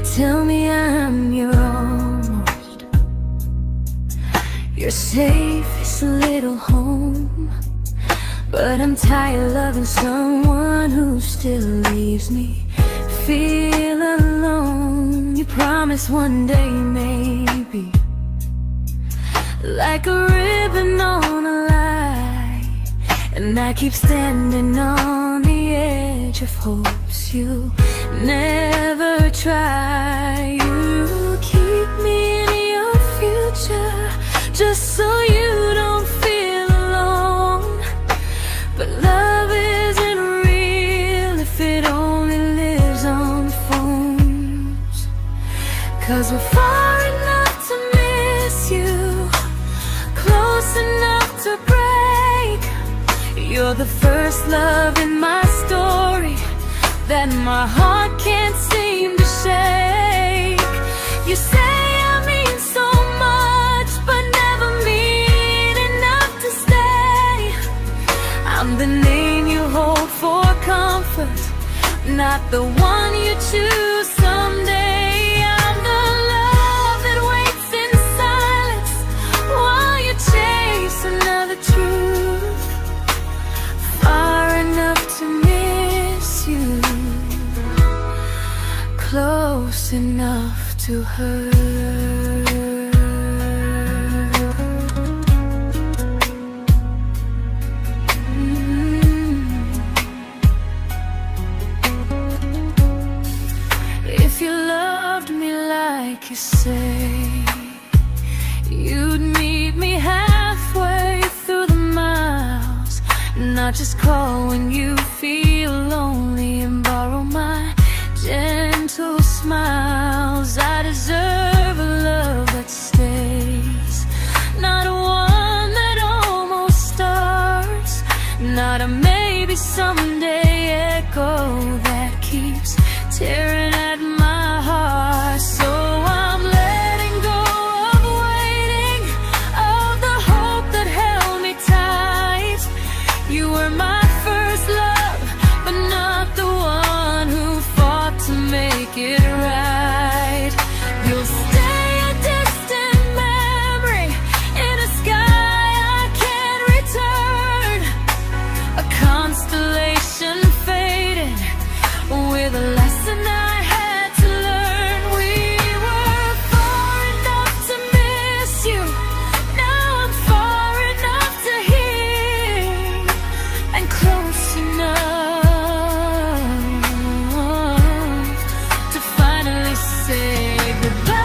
tell me I'm your almost, your safest little home. But I'm tired loving someone who still leaves me feel alone. You promise one day maybe, like a ribbon on a line, and I keep standing on the edge of hopes you never try. You keep me in your future just so you don't feel alone. But love isn't real if it only lives on the phones. 'Cause we're far enough to miss you, close enough to break. You're the first love in my story that my heart can't seem to shake. You say I mean so much, but never mean enough to stay. I'm the name you hold for comfort, not the one you choose someday. I'm the love that waits in silence while you chase another truth. Far enough to miss you, close enough to hurt. If you loved me like you say, you'd meet me halfway through the miles, not just call when you feel lonely and borrow my gentle smiles. I deserve a love that stays, not one that almost starts, not a maybe someday echo that keeps tearing at my heart. So I'm letting go of waiting, of the hope that held me tight. You were my first love, but not the one who fought to make it right. You'll stay a distant memory in a sky I can't return, a constellation faded with a lesson I had to learn. We were far enough to miss you, now I'm far enough to hear, and close enough to finally say goodbye.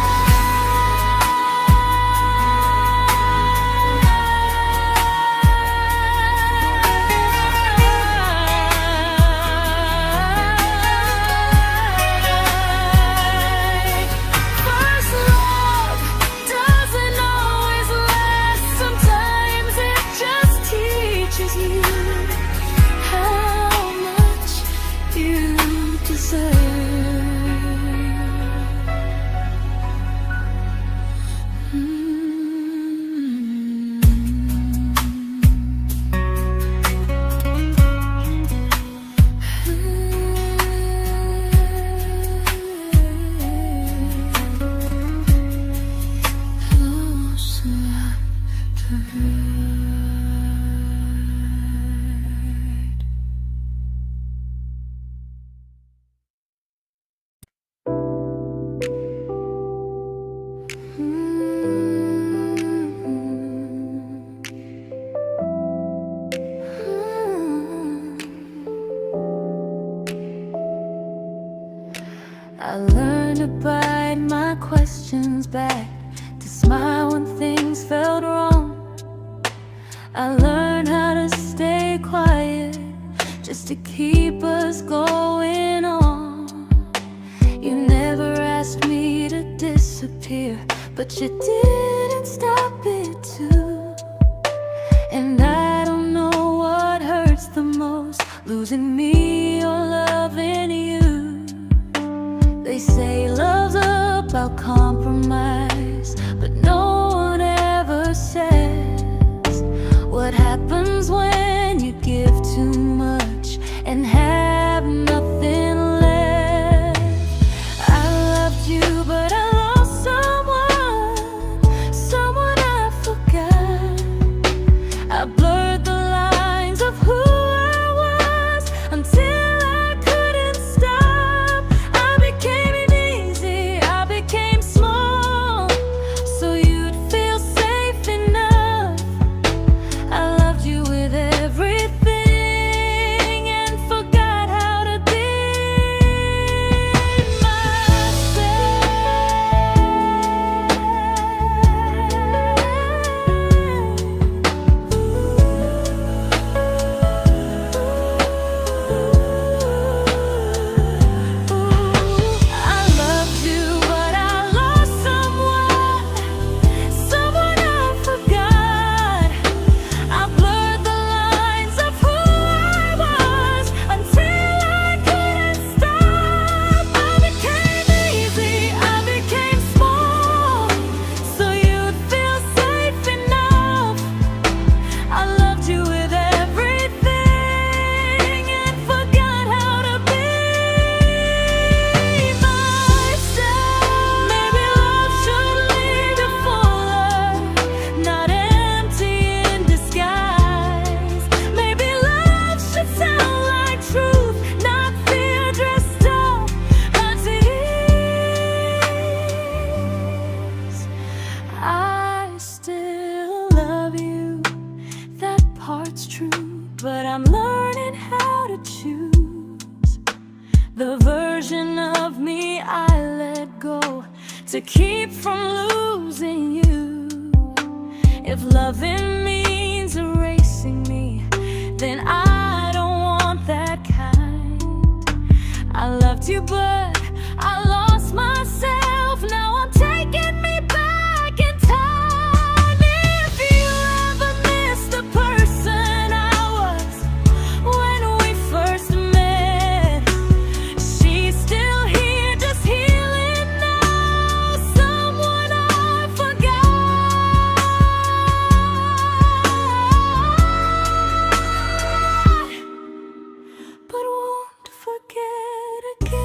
First love doesn't always last, sometimes it just teaches you how much you deserve. Close enough to hurt. I learned to bite my questions back, to smile when things felt wrong. I learned how to stay quiet just to keep us going on. You never asked me to disappear, but you didn't stop it too. And I don't know what hurts the most, losing me or loving you. They say love's about compromise, but no one ever says what happens when you give too much and have nothing left. I loved you I'm learning how to choose the version of me I let go to keep from losing you. If loving means erasing me, then I don't want that kind. I loved you, but I lost myself. Now I'm taking me back in time. If you ever miss the person I was when we first met, she's still here, just healing now. Someone I forgot, but won't forget again.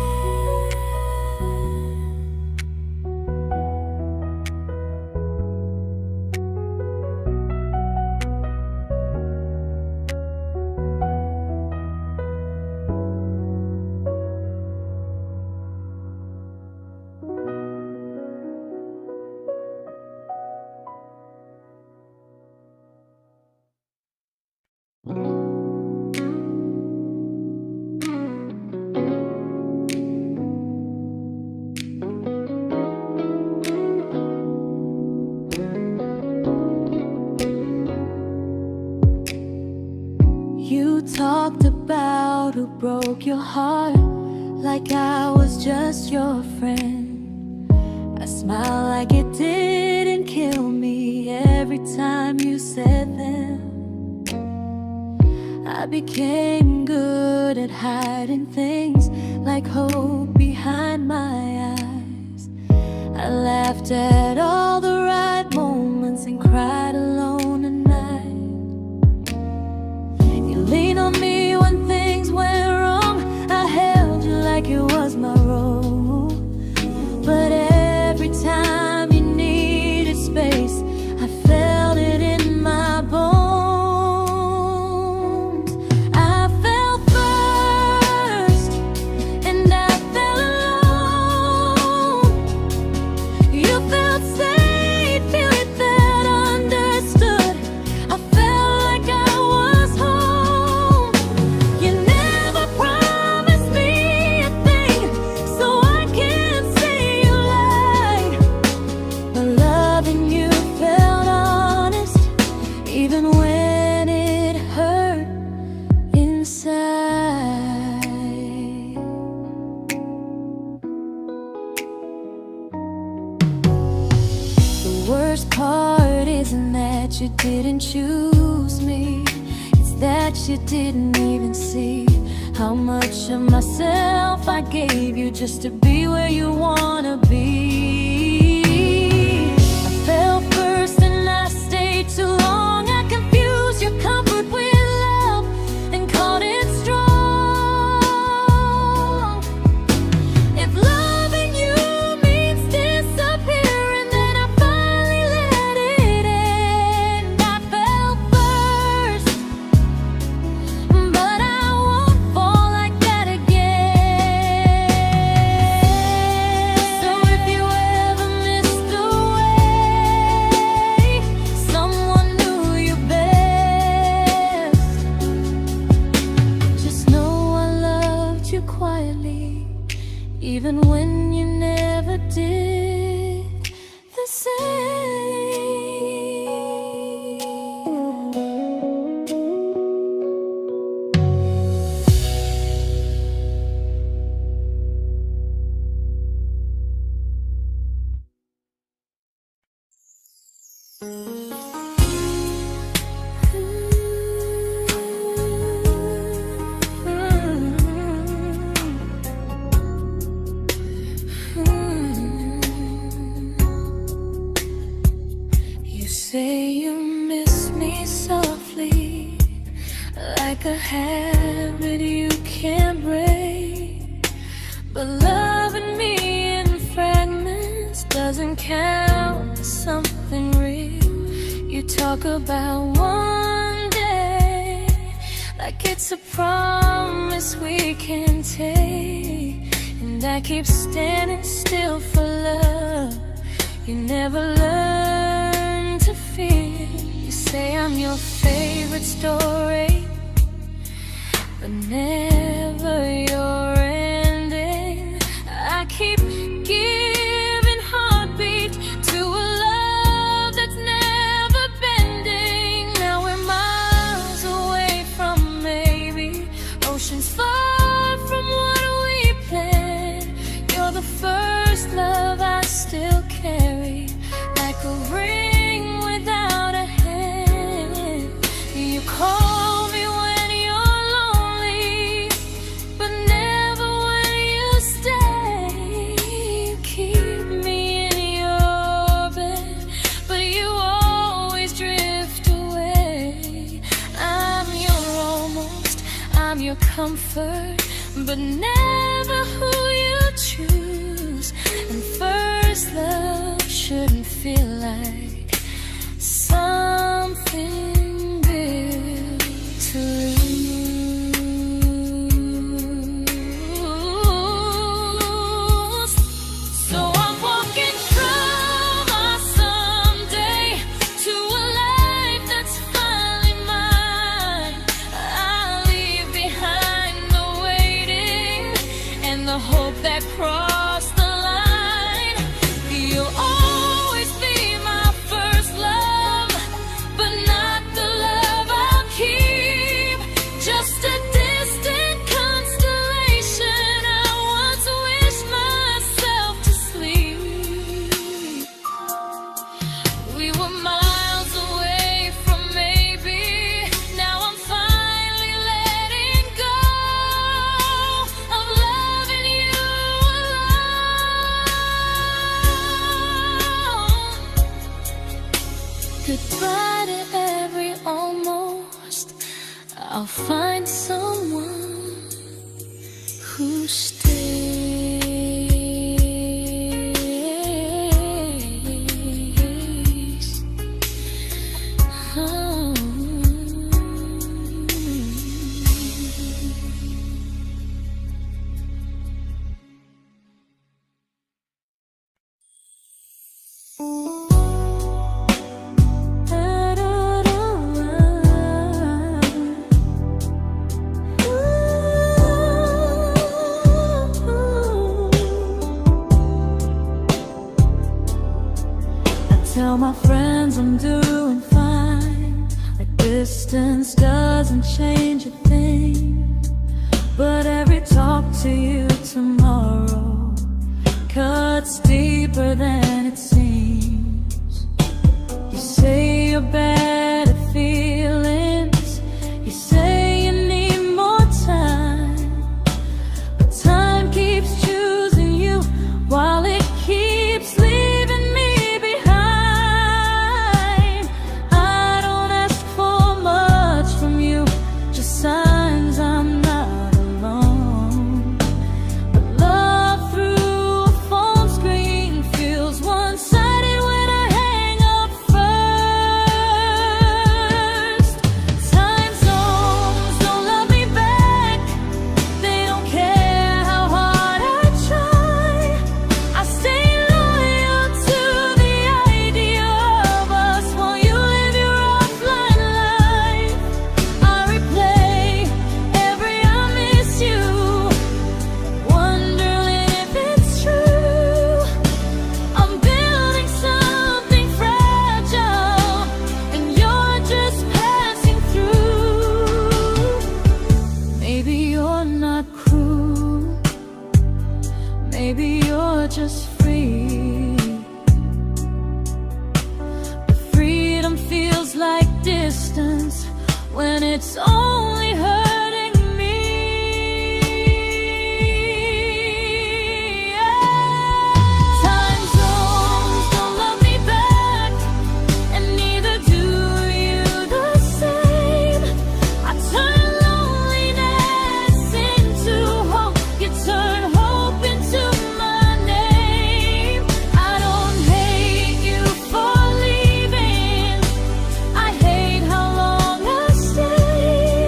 You talked about who broke your heart, like I was just your friend. I smiled like it didn't kill me every time you said them. I became good at hiding things like hope behind my eyes. I laughed at all the right moments and cried alone at night. You leaned on me when things went wrong. I held you like it was my role. But every time you needed space, I felt it in my bones. I fell first, and I fell alone. You felt safe, you felt understood. I felt like I was home. You never promised me a thing, so I can't say you lied. But loving you felt honest, even when it hurt inside. The worst part isn't that you didn't choose me, it's that you didn't even see how much of myself I gave you just to be where you wanna be. I fell first and I stayed too long. I confused your comfort with love and called it strong. If loving you means disappearing, then I finally let it end. I fell first, but I won't fall like that again. So if you ever missed the way someone knew you best, just know I loved you quietly, even when you never did the same. You say you miss me softly, like a habit you can't break. But loving me in fragments doesn't count as something real. You talk about one day like it's a promise we can take, and I keep standing still for love. You never learn to feel. You say I'm your favorite story, but never your ending. I keep giving heartbeat to a love that's never bending. Now we're miles away from maybe, oceans far from what we planned. You're the first love I still carry, like a ring without a hand. You call me when you're lonely, but never when you stay. You keep me in your bed, but you always drift away. I'm your almost, I'm your comfort, but never who you choose. And first love shouldn't feel like something built to lose. So I'm walking through my someday to a life that's finally mine. I'll leave behind the waiting and the hope that crossed the line. You'll always be my first love, but not the love I'll keep. Just a distant constellation I once wished myself to sleep. We were miles away from maybe, now I'm finally letting go of loving you alone. Goodbye to every almost, I'll find someone who stays. Oh. Tell my friends I'm doing fine, like distance doesn't change a thing. But every talk to you tomorrow cuts deeper than it seems. You say you're bad at feelings, you say you need more time, but time keeps choosing you while it keeps leaving me behind. I don't ask for much from you, just signs I'm not alone. But love through a phone screen feels one-sided when I hang up first. Time zones don't love me back, they don't care how hard I try. I stay loyal to the idea of us while you live your offline life. I replay every I miss you, wondering if it's true. I'm building something fragile, and you're just passing through. Maybe you're not cruel, maybe you're just free. But freedom feels like distance when it's only hurting me. Time zones don't love me back, and neither do you the same. I turn loneliness into hope, you turn hope into my name. I don't hate you for leaving, I hate how long I stayed.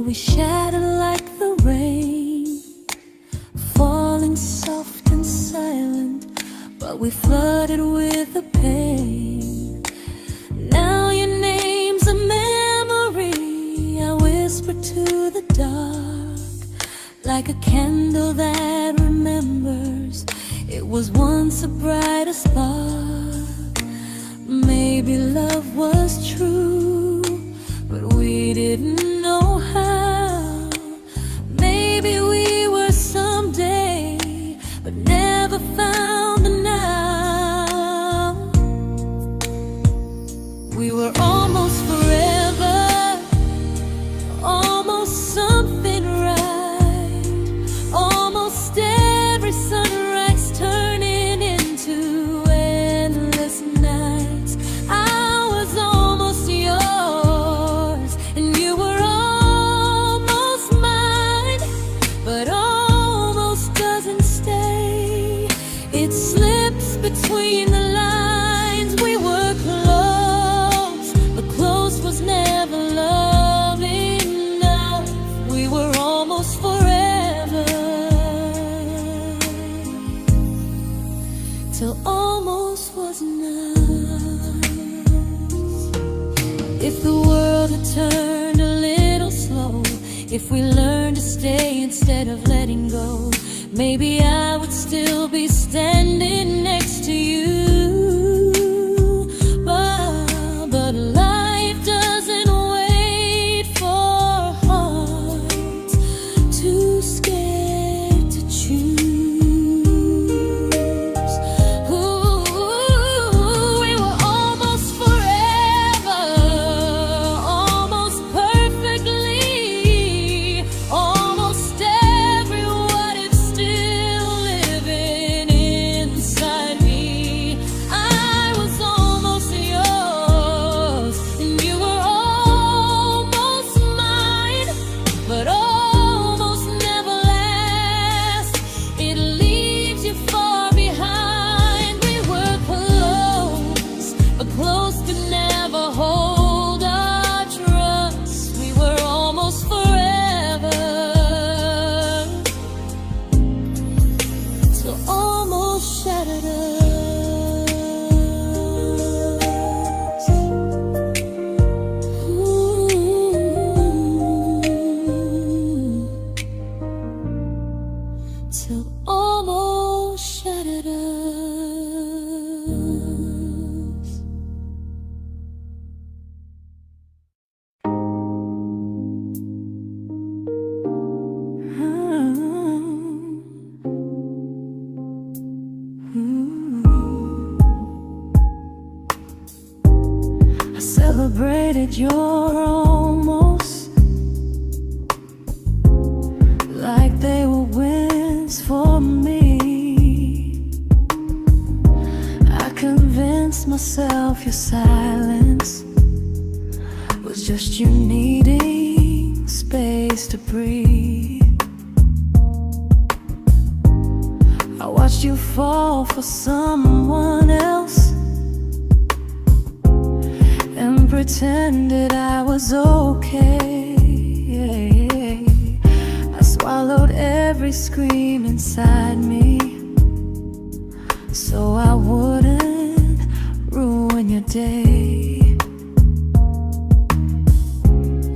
we shattered like the rain, falling soft and silent, but we flooded with the pain. Now your name's a memory I whisper to the dark, like a candle that remembers it was once a brighter spark. Maybe love was true, but we didn't know how. Maybe we were someday, but never found the now. We were almost forever, almost something right, almost every sunrise turning into endless nights. I was almost yours, and you were almost mine, but almost doesn't stay. It slips between the lines. We were close, but close was never love enough. We were almost forever, till almost was enough. If the world had turned a little slow, if we learned to stay instead of letting go, maybe I would still be standing next to you. But life doesn't wait for hearts too scared to choose. Ooh, we were almost forever, almost perfectly, almost every what if still living inside me. I was almost yours, and you were almost mine, but almost never lasts. It leaves you far behind. We were close, but close could never hold our trust. We were almost forever, till almost shattered us. Ooh. Till almost shattered us. I celebrated your almost like they were wins for me. I convinced myself your silence was just you needing space to breathe. I watched you fall for someone else and pretended I was okay. I swallowed every scream inside me so I wouldn't ruin your day.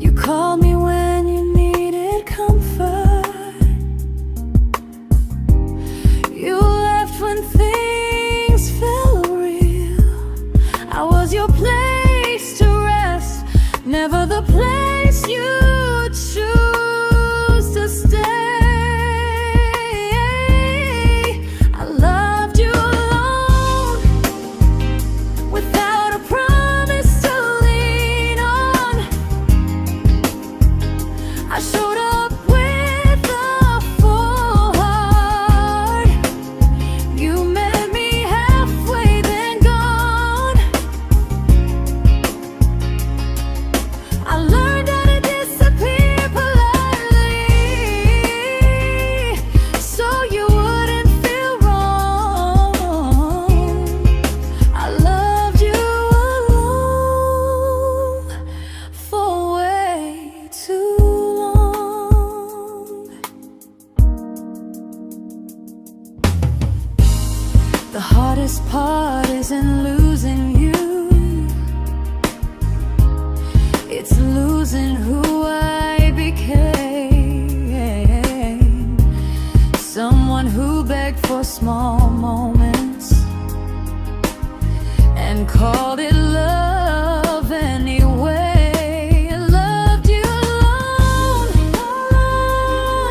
You called me when you needed comfort. You left when things felt real. I was your place to rest, never the place you choose to stay. I loved you alone, without a promise. heart isn't losing you, it's losing who I became. Someone who begged for small moments and called it love anyway. Loved you alone,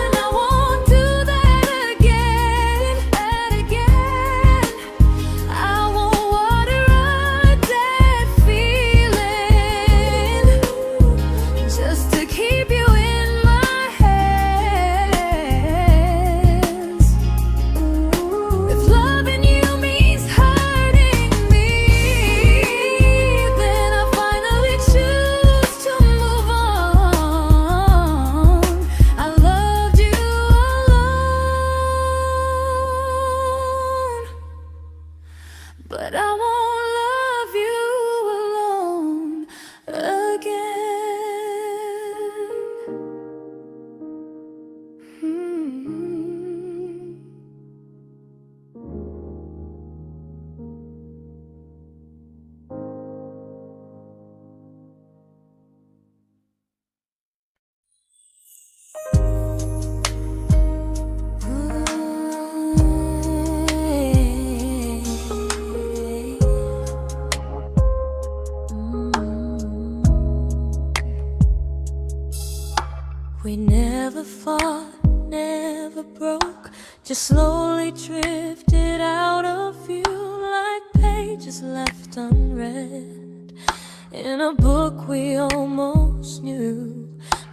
and I won't do that again, I won't water a dead feeling just to keep you in my hands. If loving you means hurting me, then I finally choose to move on. I loved you alone, but I won't love you alone again. We never fought, never broke, just slowly drifted out of view like pages left unread in a book we almost knew.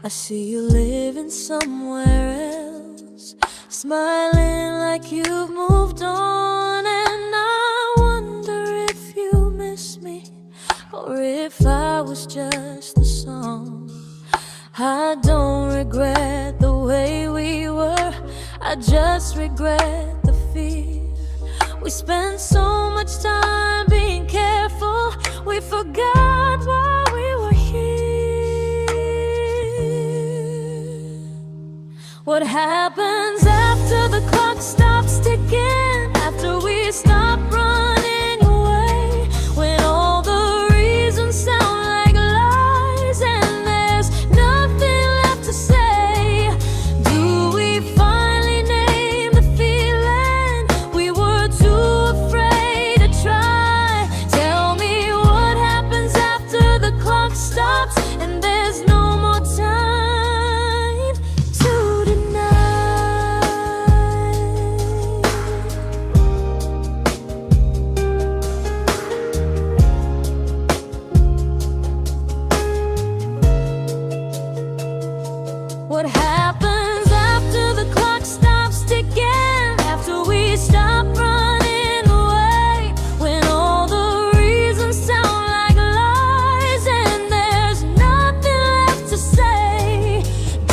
I see you living somewhere else, smiling like you've moved on, and I wonder if you miss me or if I was just the song. I don't regret the way we were, I just regret the fear. We spent so much time being careful, we forgot why we were here. What happens after the clock stops ticking, after we stop running away, when all the reasons sound like lies and there's nothing left to say? Do we finally name the feeling we were too afraid to try? Tell me what happens after the clock stops and there's no more time to deny. What happens after the clock stops ticking, after we stop running away, when all the reasons sound like lies and there's nothing left to say?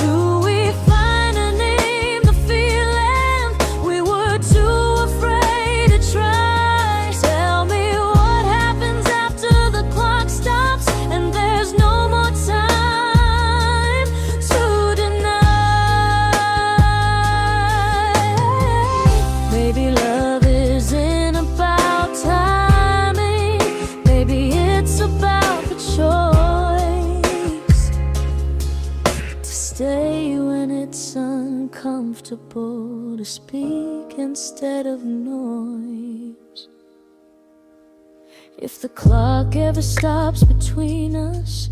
Do we finally name the feeling we were too afraid to try? Tell me what happens after the clock stops and there's no more time to deny. Maybe love isn't about timing, maybe it's about the choice to stay when it's uncomfortable, to speak instead of noise. If the clock ever stops between us,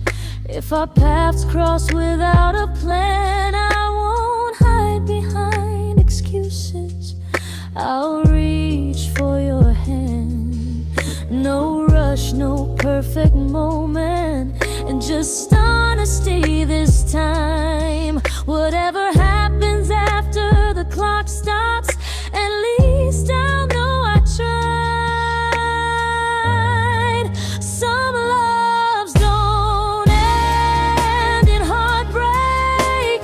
if our paths cross without a plan, I won't hide behind excuses, I'll reach for your hand. No rush, no perfect moment, and just honesty this time. Whatever happens after the clock stops, at least I'll know I tried. Some loves don't end in heartbreak,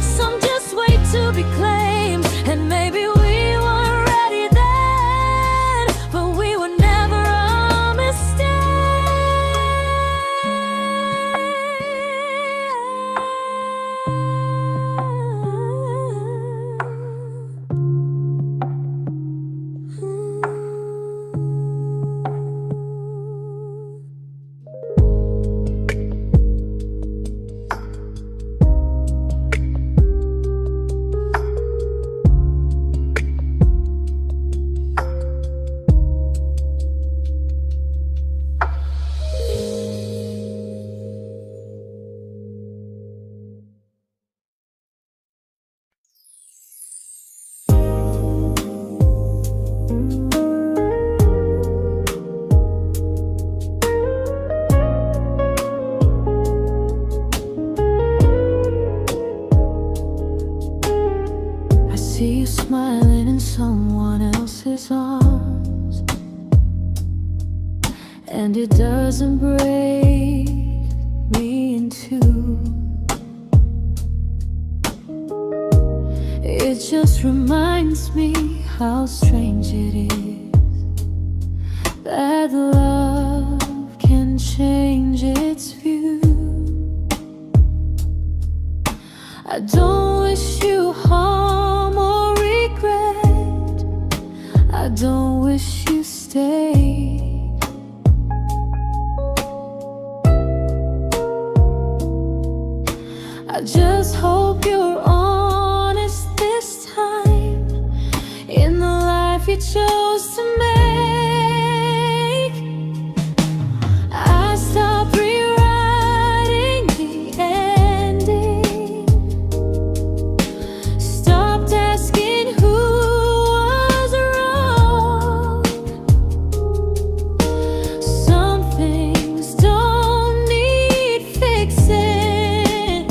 some just wait to be claimed, and maybe we weren't ready then, but we were never a mistake. and it doesn't break me in two. It just reminds me how strange it is that love can change its view. I don't wish you harm or regret. I don't wish you stayed. I just hope you're honest this time in the life you chose to make. I stopped rewriting the ending, stopped asking who was wrong. Some things don't need fixing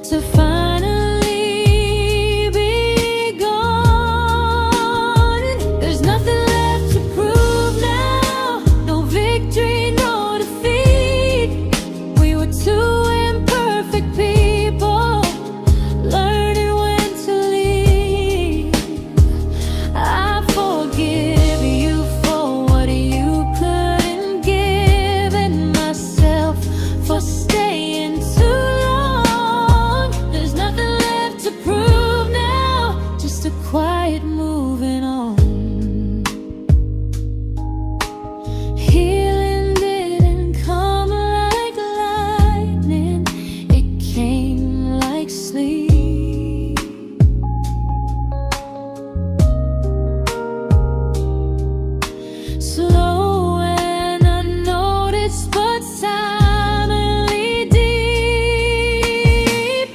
to finally be gone. There's nothing left to prove now, no victory, no defeat. We were two imperfect people, learning when to leave. I forgive you for what you couldn't give, and myself for staying too long. There's nothing left to prove now, just a quiet moving on. Healing didn't come like lightning, it came like sleep. Slow and unnoticed, but silently deep.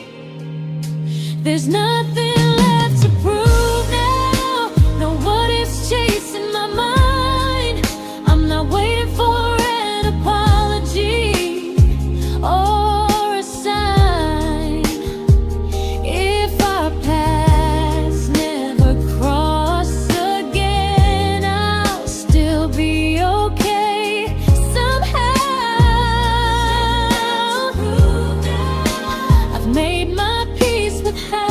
There's nothing left to prove now, no what ifs chasing my mind. I'm not waiting for an apology or a sign. If our paths never cross again, I'll still be okay somehow. I've made my peace with how.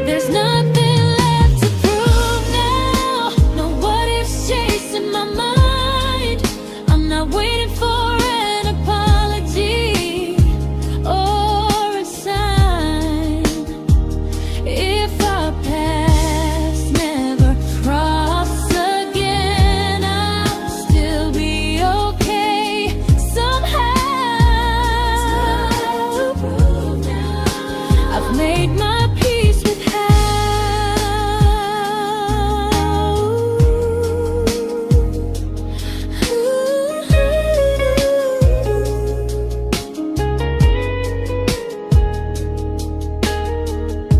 There's nothing left to prove now, no what ifs chasing my mind. I'm not waiting for an apology or a sign. If our paths never cross again, I'll still be okay somehow. I've made my peace with how.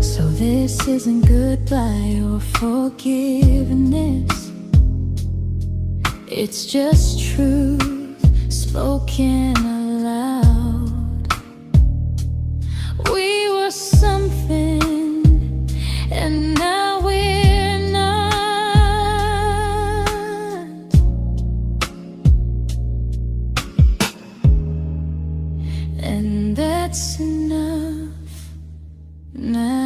So this isn't goodbye or forgiveness, it's just truth spoken aloud. We were something, and now we're not. And that's enough now.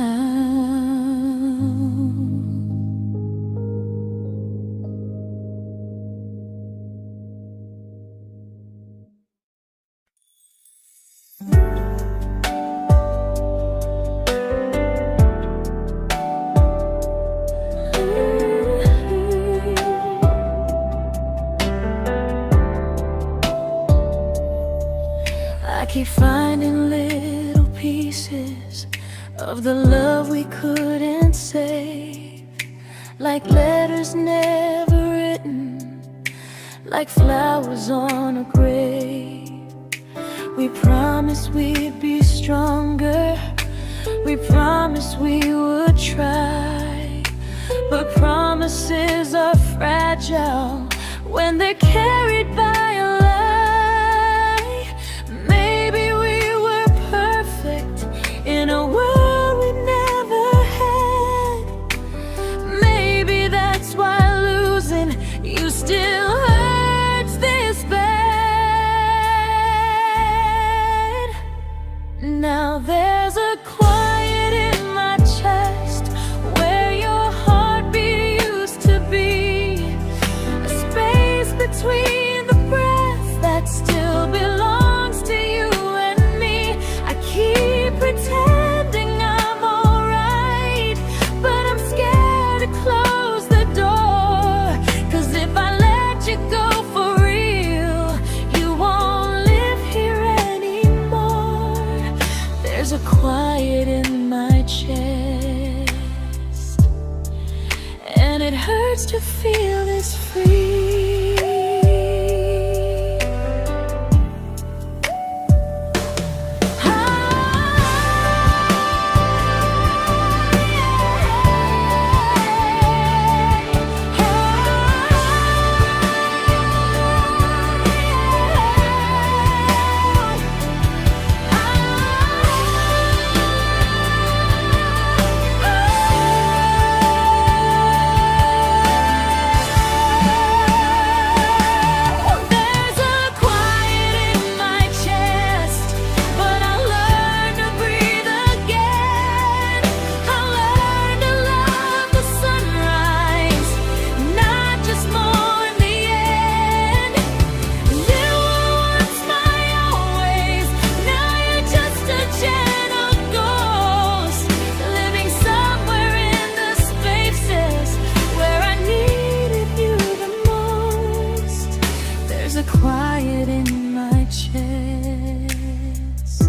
I keep finding little pieces of the love we couldn't save, like letters never written, like flowers on a grave. We promised we'd be stronger, We promised we would try, but promises are fragile when they're carried by a lie. Maybe we were perfect in a world we never had. Maybe that's why losing you still hurts this bad. Now there's a quiet in my chest where your heartbeat used to be, a space between the breaths that still belongs to you and me. I keep pretending I'm alright, but I'm scared to close the door, 'cause if I let you go for real, you won't live here anymore. There's a quiet in my chest, and it hurts to feel this free. There's a quiet in my chest,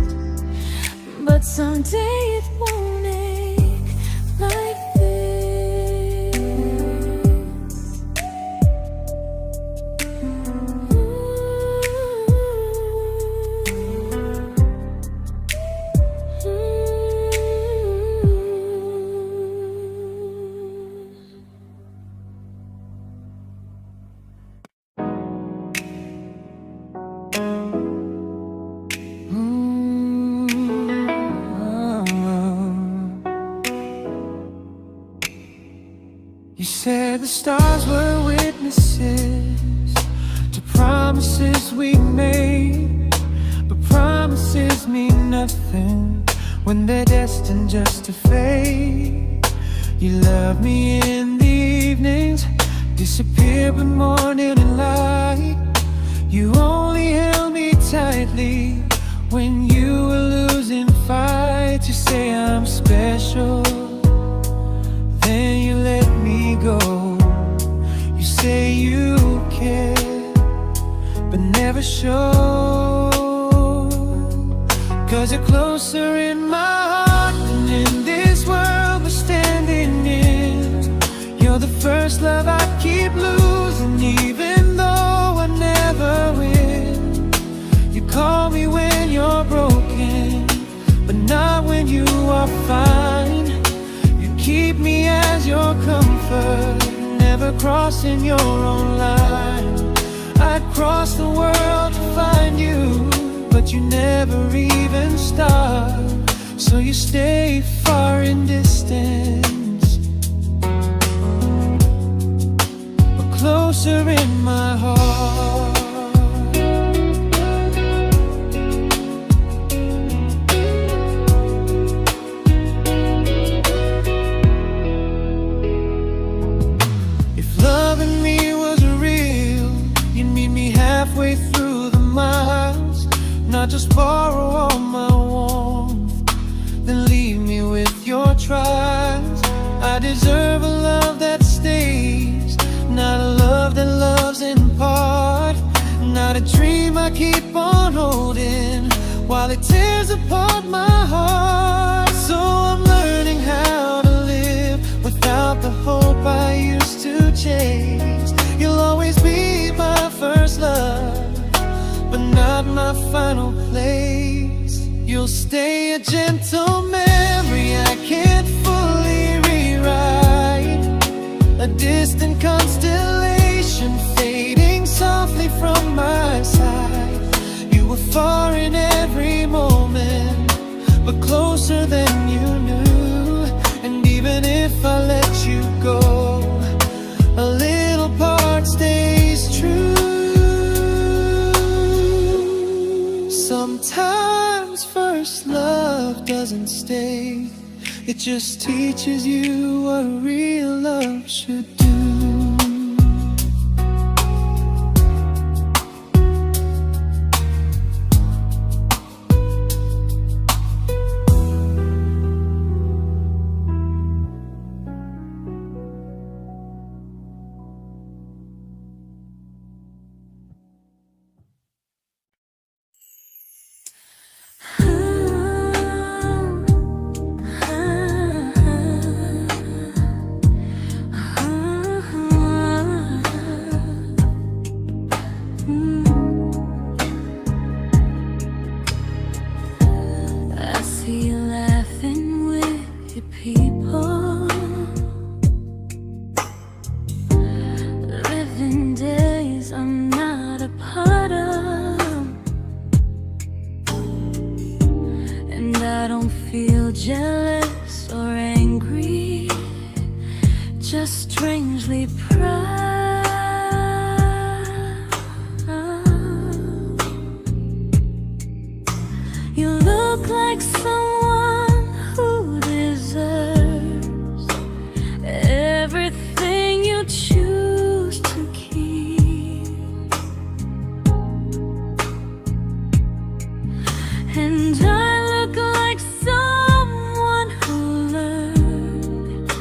but someday it won't ache like this. You said the stars were witnesses to promises we made, but promises mean nothing when they're destined just to fade. You love me in the evenings, disappear when morning and light. You only held me tightly when you were losing fights. You say I'm special, then you let me go. You say you care, but never show, 'cause you're closer in my heart than in this world we're standing in. You're the first love I keep losing, even though I never win. You call me when you're broken, but not when you are fine. Keep me as your comfort, never crossing your own line. I'd cross the world to find you, but you never even start. So you stay far in distance, but closer in my heart. Halfway through the miles, not just borrow all my warmth, then leave me with your trials. I deserve a love that stays, not a love that loves in part, not a dream I keep on holding while it tears apart my heart. So I'm learning how to live without the hope I used to chase. You'll always be my first love, but not my final place. You'll stay a gentle memory It just teaches you what real love should do. Jealous or angry, just strangely proud. You look like someone who deserves everything you choose to keep, and I look like someone who learned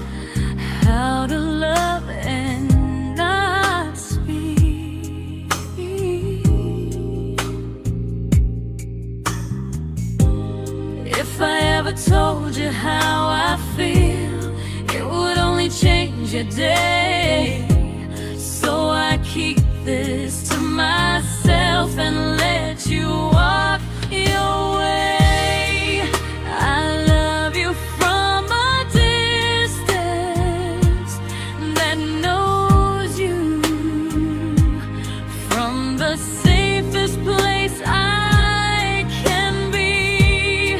how to love and not speak. If I ever told you how I feel, it would only change your day. So I keep this to myself and let you walk your way. I love you from a distance that knows you, from the safest place I can be,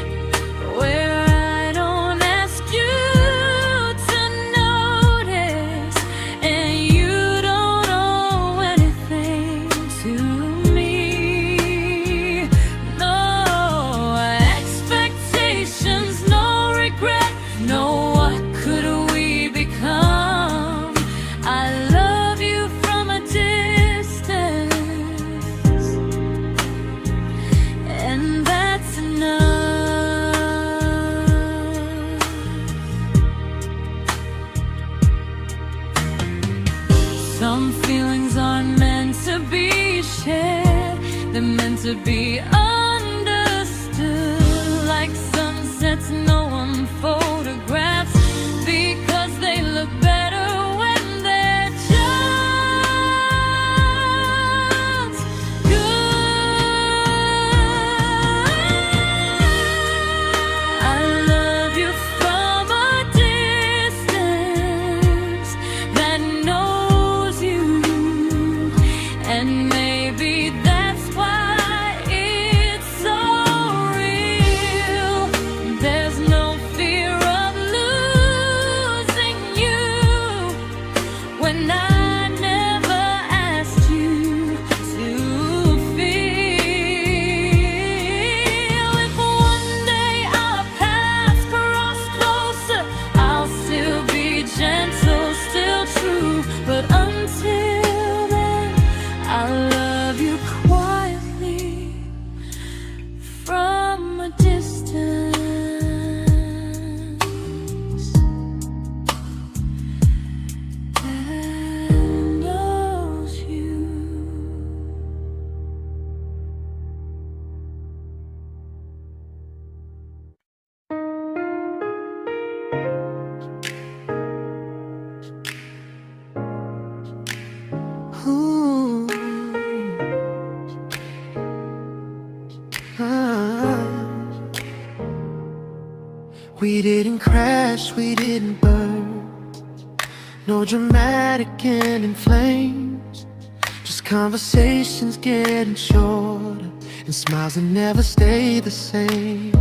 where I don't ask you to notice and you don't owe anything to me. No expectations, no regret, no what could we become. I love you from a distance, and that's enough. Some feelings aren't meant to be shared, they're meant to be understood, like sunsets no one photographs, because they look better when they're just good. I love you from a distance that knows you, and maybe that's why it's so real. There's no fear of losing you when I never asked you to feel. If one day our paths cross closer, I'll still be gentle, still true, but until then, I love you quietly from a distance that knows you. Ooh. Ah. We didn't crash, we didn't burn, no dramatic end in flames, just conversations getting shorter and smiles that never stay the same.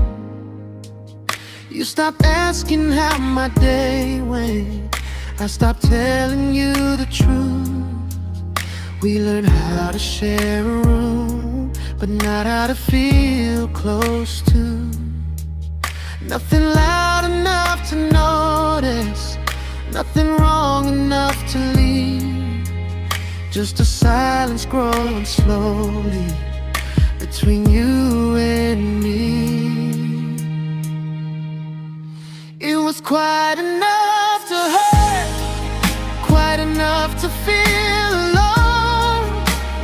You stopped asking how my day went, I stopped telling you the truth. We learned how to share a room, but not how to feel close to. Nothing loud enough to Nothing wrong enough to leave, just a silence growing slowly between you and me. It was quite enough to hurt, quite enough to feel alone,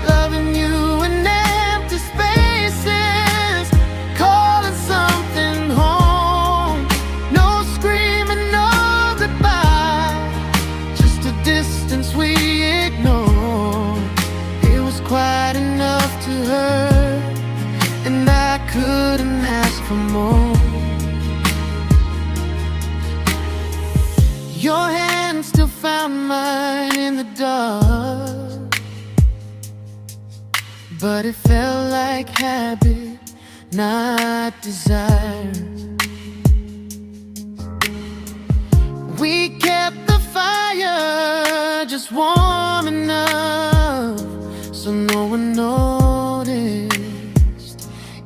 loving you in empty spaces, calling something home. No screaming, no goodbye, just a distance we ignored. It was quite enough to hurt, and I couldn't ask for more. Your hand still found mine in the dark, but it felt like habit, not desire. We kept the fire just warm enough so no one noticed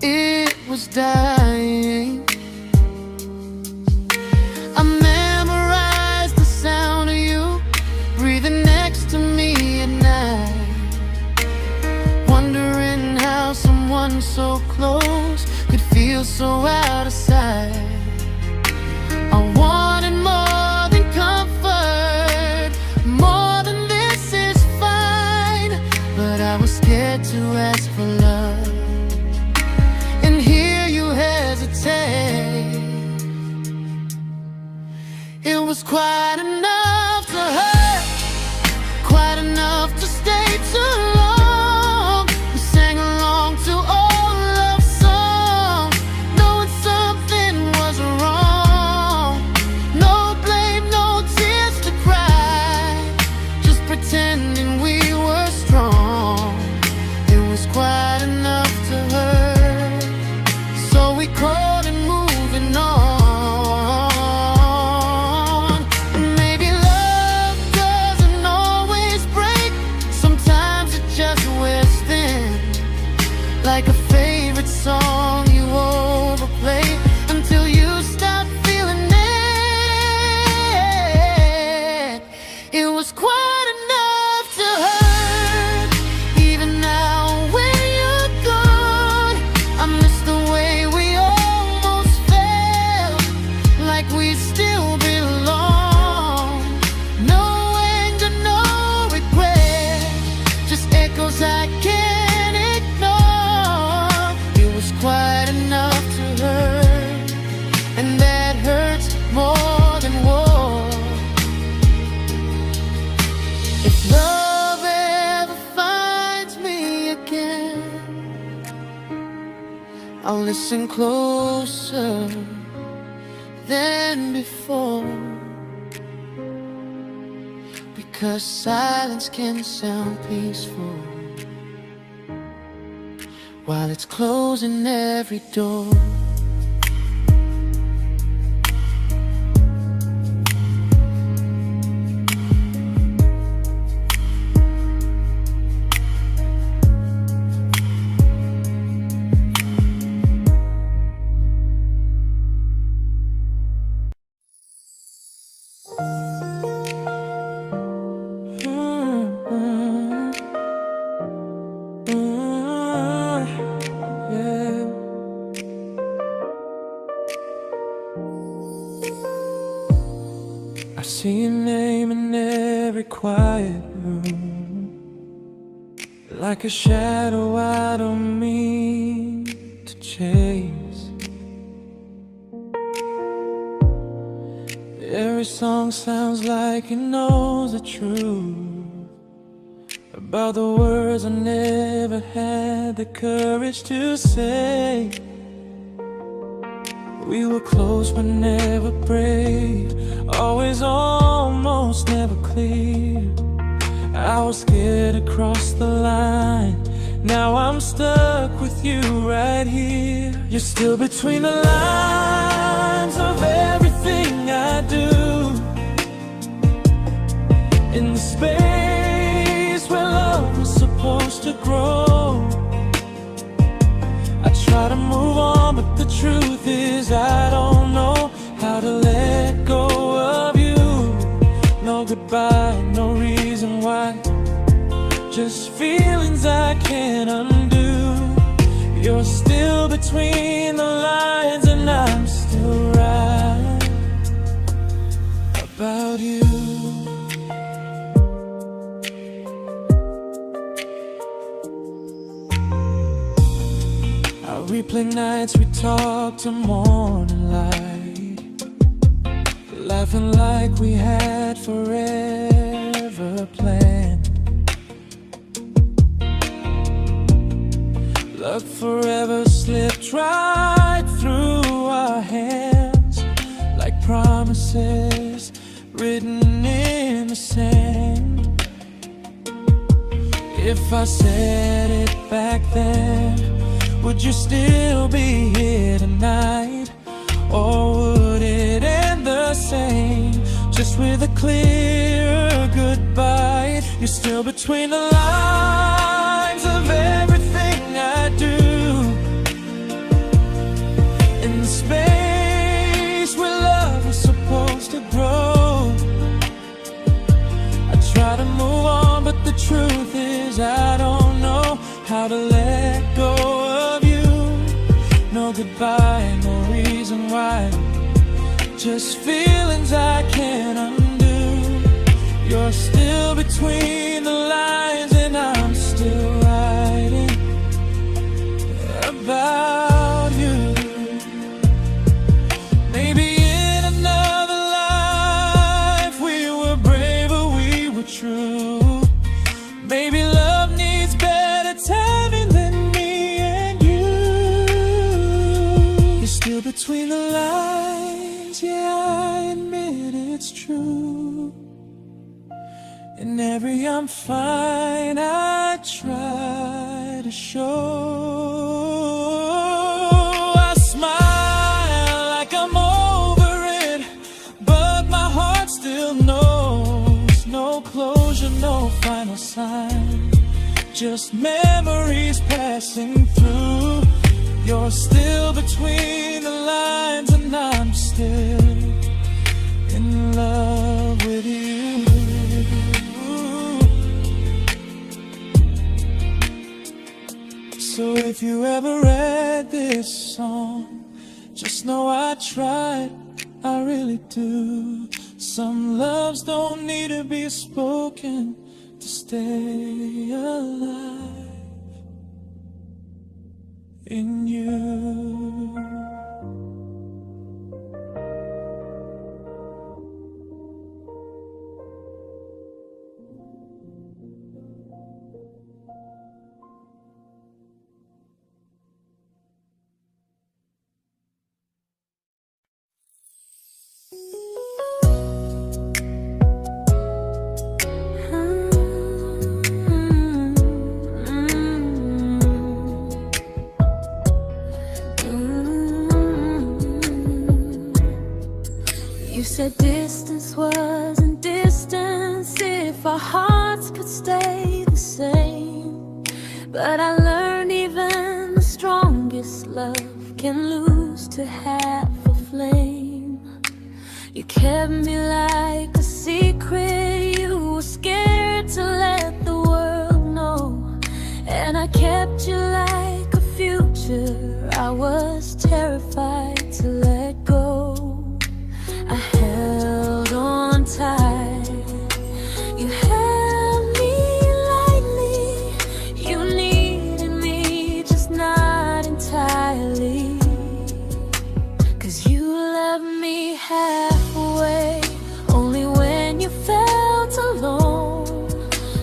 it was dying. I memorized the sound of you breathing next to me at night, wondering how someone so close could feel so out of sight. I wanted more than comfort, more than this is fine, but I was scared to ask for love, and here you hesitate. It was quite enough to hurt, quite enough to stay too long. We sang along to old love songs, knowing something was wrong. No blame, no tears to cry, just pretending we were strong. It was quite enough to hurt, so we called it moving on. Maybe love doesn't always break, sometimes it just wears thin, like a favorite song you overplay until you stop feeling it. It was quite enough to hurt, even now when you're gone. I miss the way we almost felt, like we still belong. No anger, no regret, just echoes I can't ignore. It was quite enough to hurt, and that hurts more than war. If love ever finds me again, I'll listen closer than before, because silence can sound peaceful while it's closing every door. I see your name in every quiet room, like a shadow I don't mean to chase. Every song sounds like it knows the truth about the words I never had the courage to say. We were close but never brave, always almost never clear. I was scared to cross the line, now I'm stuck with you right here. You're still between the lines of everything I do, in the space where love was supposed to grow. I try to move on, but the truth is I don't know how to let go of you. No about you. I replay nights we talk to morning light, laughing like we had forever planned. Luck forever slipped right through our hands, like promises written in the sand. If I said it back then, would you still be here tonight? Or would it end the same, just with a clear goodbye? You're still between the lines of everything I do, in the space where love was supposed to grow. I try to move on, but the truth is I don't know how to let go of you. No goodbye, no reason why, just feelings I can't undo. You're still between the lines and I'm still writing about you. Maybe in another life we were braver, we were true. Maybe love needs better timing than me and you. You're still between the lines, yeah, I admit it's true. In every I'm fine I try to show. I smile like I'm over it, but my heart still knows. No closure, no final sign, just memories passing through. You're still between the lines and I'm still in love with you. So if you ever read this song, just know I tried, I really do. Some loves don't need to be spoken to stay alive in you. You said distance wasn't distance if our hearts could stay the same. But I learned even the strongest love can lose to half a flame. You kept me like a secret you were scared to let the world know. And I kept you like a future I was terrified to let go. I held on tight, you held me lightly. You needed me, just not entirely. 'Cause you loved me halfway, only when you felt alone.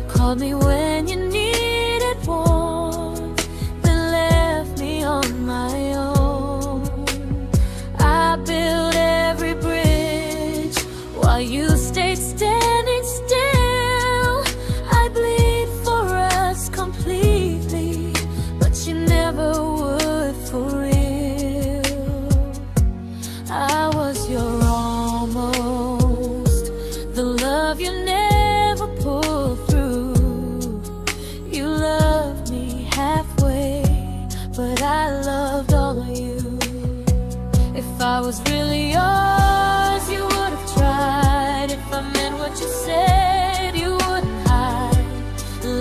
Called me when you needed warmth, then left me on my own. I built every bridge while you stayed standing still. I bleed for us completely, but you never would for real. I was your almost, the love you never pulled through. You loved me halfway, but I loved all of you. If I was really yours, you would have tried. If I meant what you said, you wouldn't hide.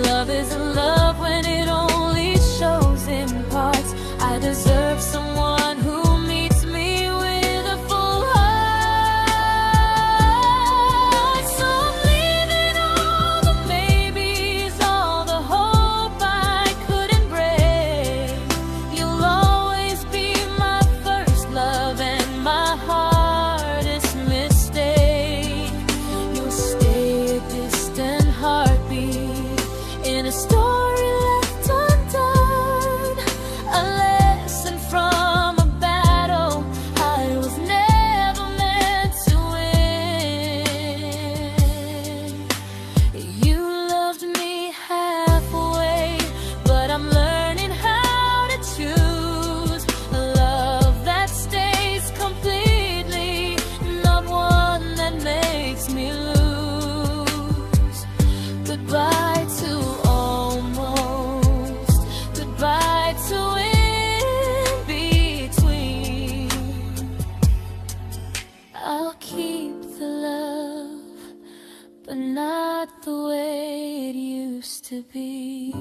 Love isn't love when it only shows in parts. I deserve someone who meets me with a full heart. but not the way it used to be.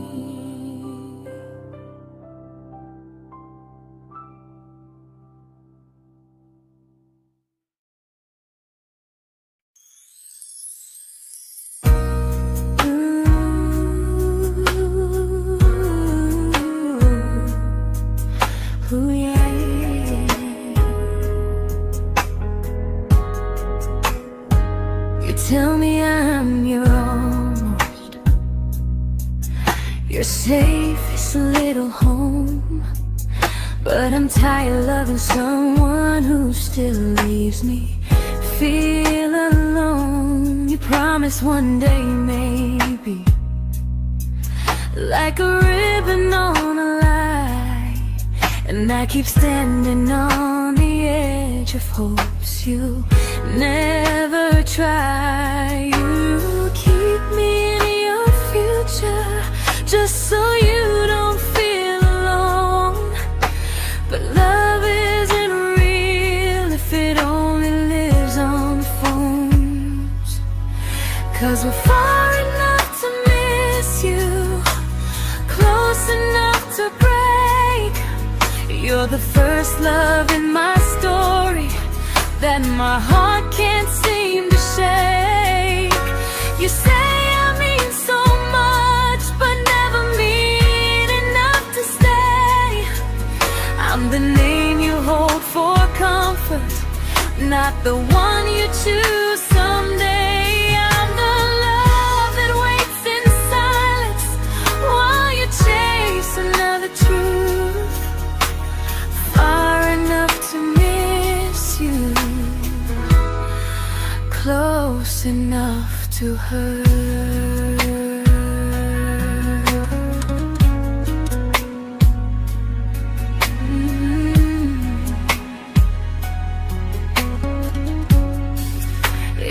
Ooh, yeah, yeah. You tell me I'm your almost, your safest little home, but I'm tired of loving someone who still leaves me feel alone. You promise one day maybe, like a ribbon on a line, and I keep standing on the edge of hopes you never try. You keep me in your future just so you don't feel alone. But love isn't real if it only lives on phones. 'Cause we're far enough to miss you, close enough to break. You're the first love in my story that my heart can't seem to shake. You say I mean so much, but never mean enough to stay. I'm the name you hold for comfort, not the one you choose someday. I'm the love that waits in silence while you chase another truth. Far enough to miss you, close enough to hurt.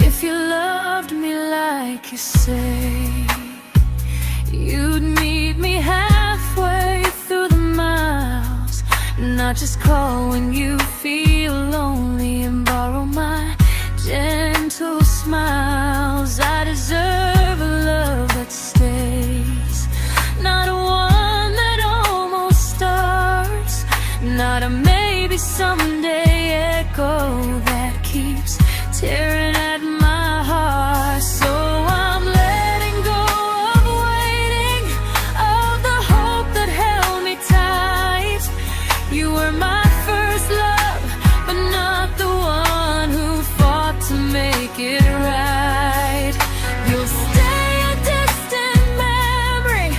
If you loved me like you say, you'd meet me halfway through the miles, not just call when you feel lonely and borrow my gentle smiles. I deserve a love that stays, not one that almost starts, not a maybe someday echo that keeps tearing at my heart. So I'm letting go of waiting, of the hope that held me tight. You were my first love, but not the one who fought to make it right. You'll stay a distant memory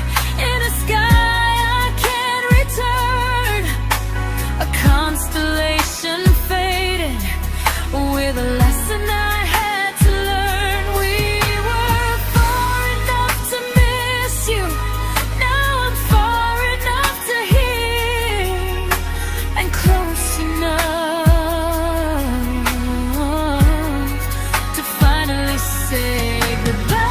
in a sky I can't return, a constellation faded with a lesson I had to learn. We were far enough to miss you, now I'm far enough to hear, and close enough to finally say goodbye.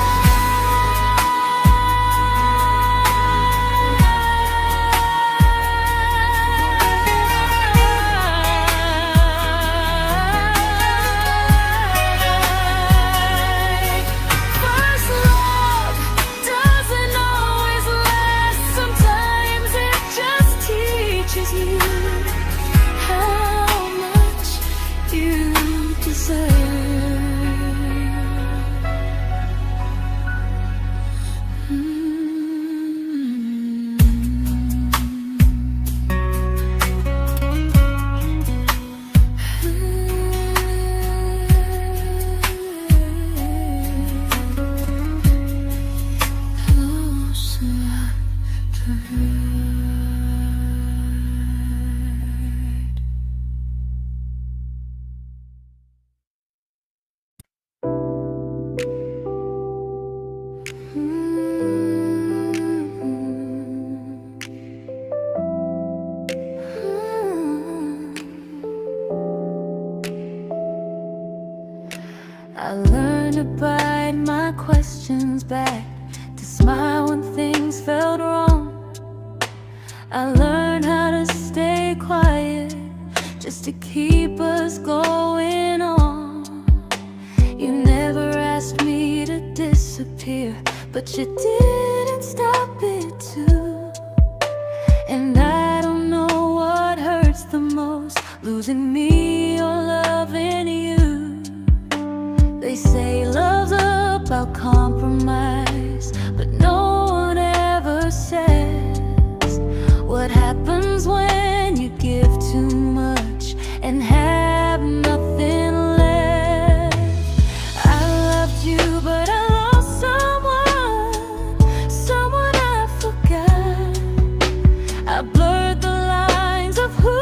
First love doesn't always last, sometimes it just teaches you how much you deserve. Close enough to hurt. I learned to bite my questions back, to smile when things felt wrong. I learned how to stay quiet just to keep us going on. You never asked me to disappear, but you didn't stop it too. And I don't know what hurts the most, losing me or loving you. They say love's about compromise, but no one ever says what happens when you give too much and have nothing left. I loved you, but I lost someone I forgot. I blurred the lines of who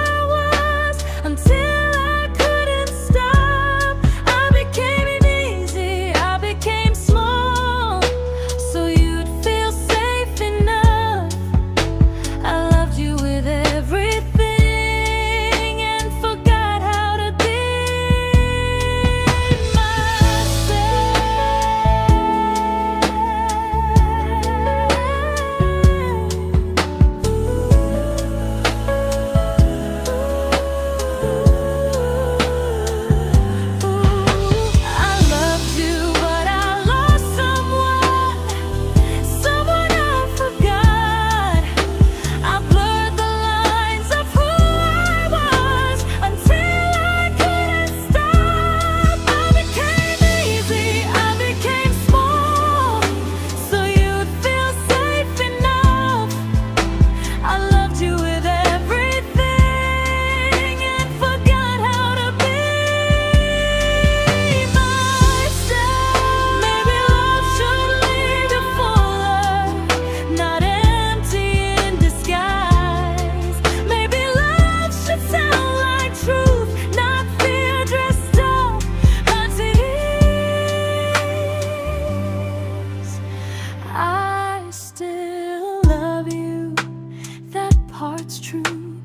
I was until I couldn't stop. I became easy, I became small, so you'd feel safe enough. I loved you with everything and forgot how to be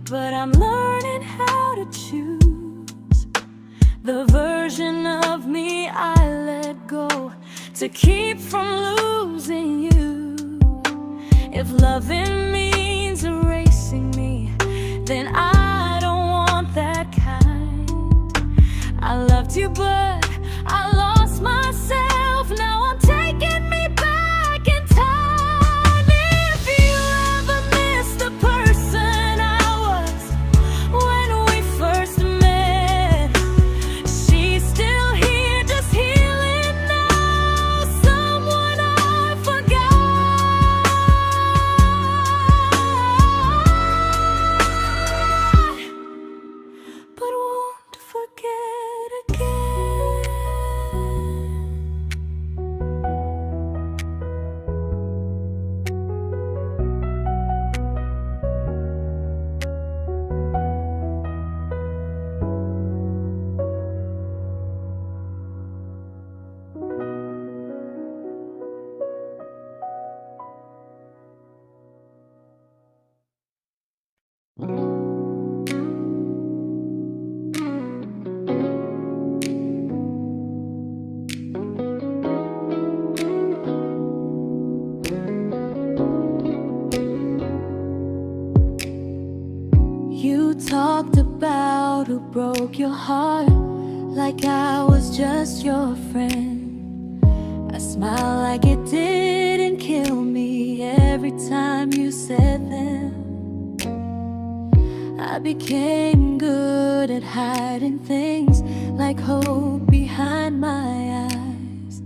but I'm learning how to choose the version of me I let go to keep from losing you. If loving means erasing me, then I don't want that kind. I loved you, but I lost myself. Now I'm taking me back in time. If you ever miss the person I was when we first met, she's still here, just healing now. Someone I forgot, but won't forget again. You talked about who broke your heart, like I was just your friend. I smile like it didn't kill me every time you said them. I became good at hiding things like hope behind my eyes.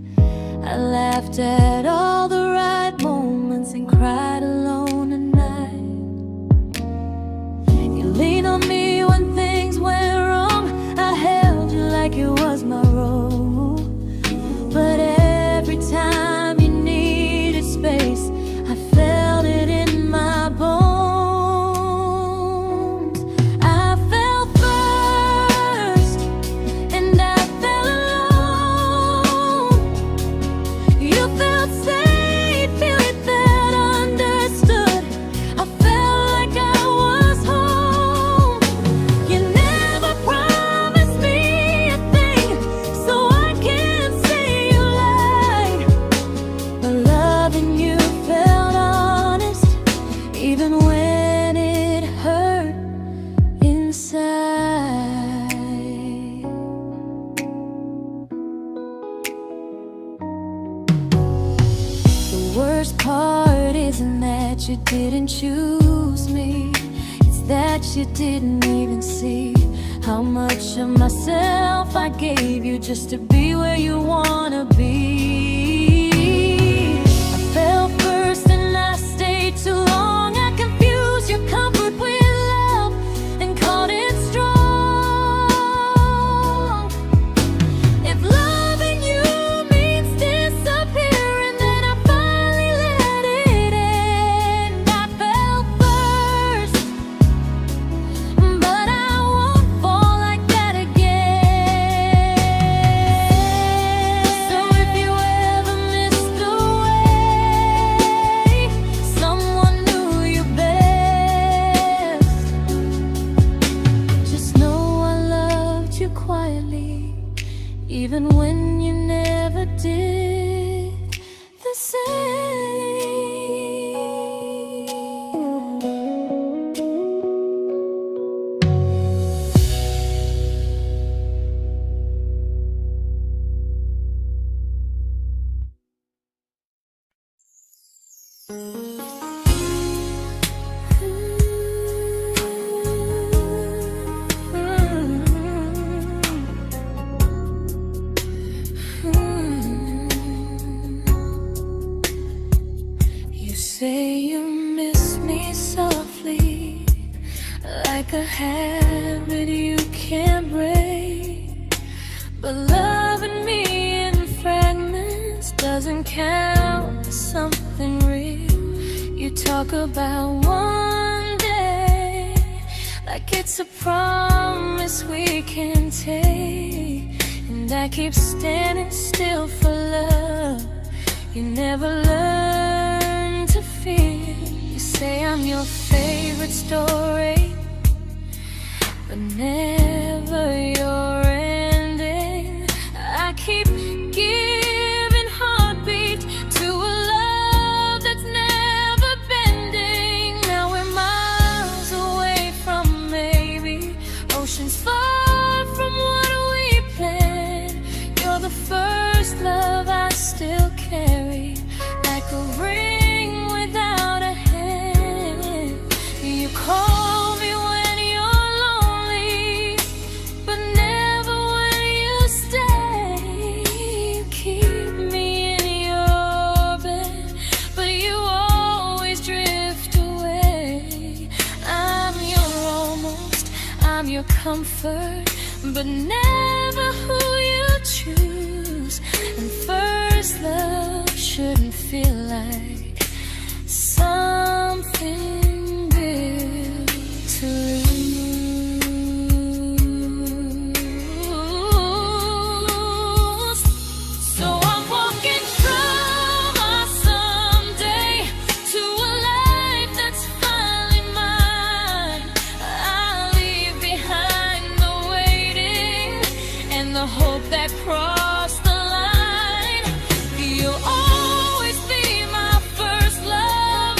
I laughed at all the right moments and cried alone at night. You leaned on me when things went wrong. I held you like it was my role. But every time you needed space, I felt it in my bones. I fell first, and I fell alone. You felt safe. worst part isn't that you didn't choose me, it's that you didn't even see how much of myself I gave you just to be where you wanna be. I fell first and I stayed too long. I confused your comfort with love and called it strong. If loving you means disappearing, then I finally let it end. I fell first, but I won't fall like that again. So if you ever missed the way someone knew you best, just know I loved you quietly, even when you never did the same. You say you miss me softly, like a habit you can't break. But loving me in fragments doesn't count as something real. You talk about one day like it's a promise we can take, and I keep standing still for love. You never learn to feel. You say I'm your favorite story, but never your ending. I keep giving heartbeat to a love that's never bending. Now we're miles away from maybe oceans far from what we planned. You're the first love I still carry, like a ring without a hand. You call me when you're lonely, but never when you stay. You keep me in your bed, but you always drift away. I'm your almost, I'm your comfort, but never who you choose. And first love shouldn't feel like something built to lose. So I'm walking from my someday to a life that's finally mine. I'll leave behind the waiting and the hope that crossed the line. You'll always be my first love,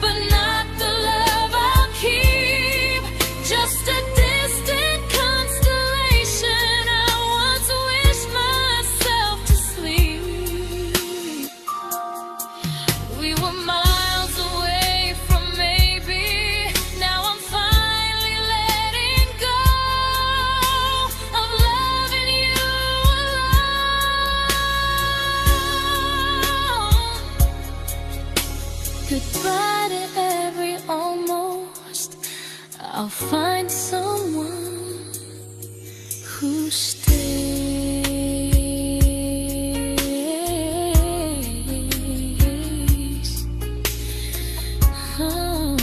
but not the love I'll keep. Just a distant constellation I once wished myself to sleep. We were miles away from maybe. Now I'm finally letting go of loving you alone. Goodbye to every almost. I'll find someone who stays. Oh.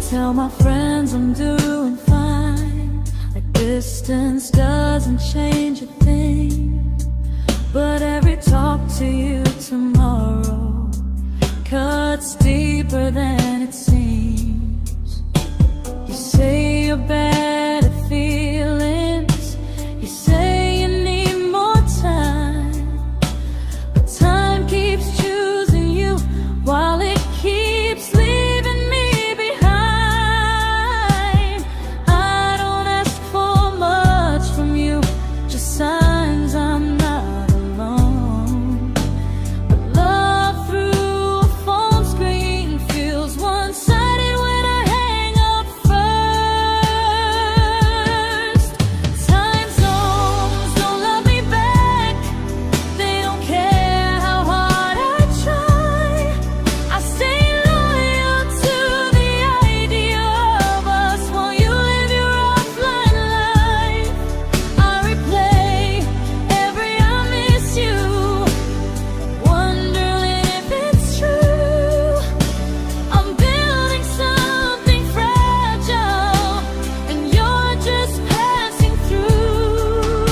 Tell my friends I'm doing fine, like distance doesn't change a thing. But every talk to you tomorrow cuts deeper than it seems. your better feelings. You say you need more time, but time keeps choosing you while it keeps leaving me behind. I don't ask for much from you, just signs I'm not alone. But love through a phone screen feels one-sided when I hang up first. Time zones don't love me back, they don't care how hard I try. I stay loyal to the idea of us while you live your offline life. I replay every I miss you, wondering if it's true. I'm building something fragile, and you're just passing through.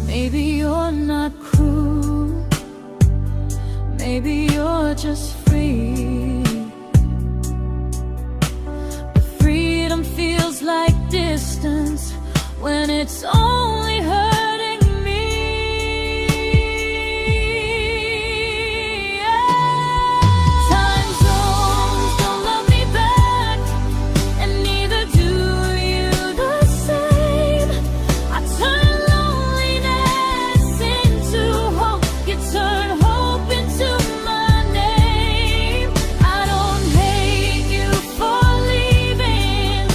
Maybe you're not cruel, maybe you're just free. But freedom feels like distance when it's only hurting me. Time zones don't love me back, and neither do you the same. I turn loneliness into hope, you turn hope into my name. I don't hate you for leaving,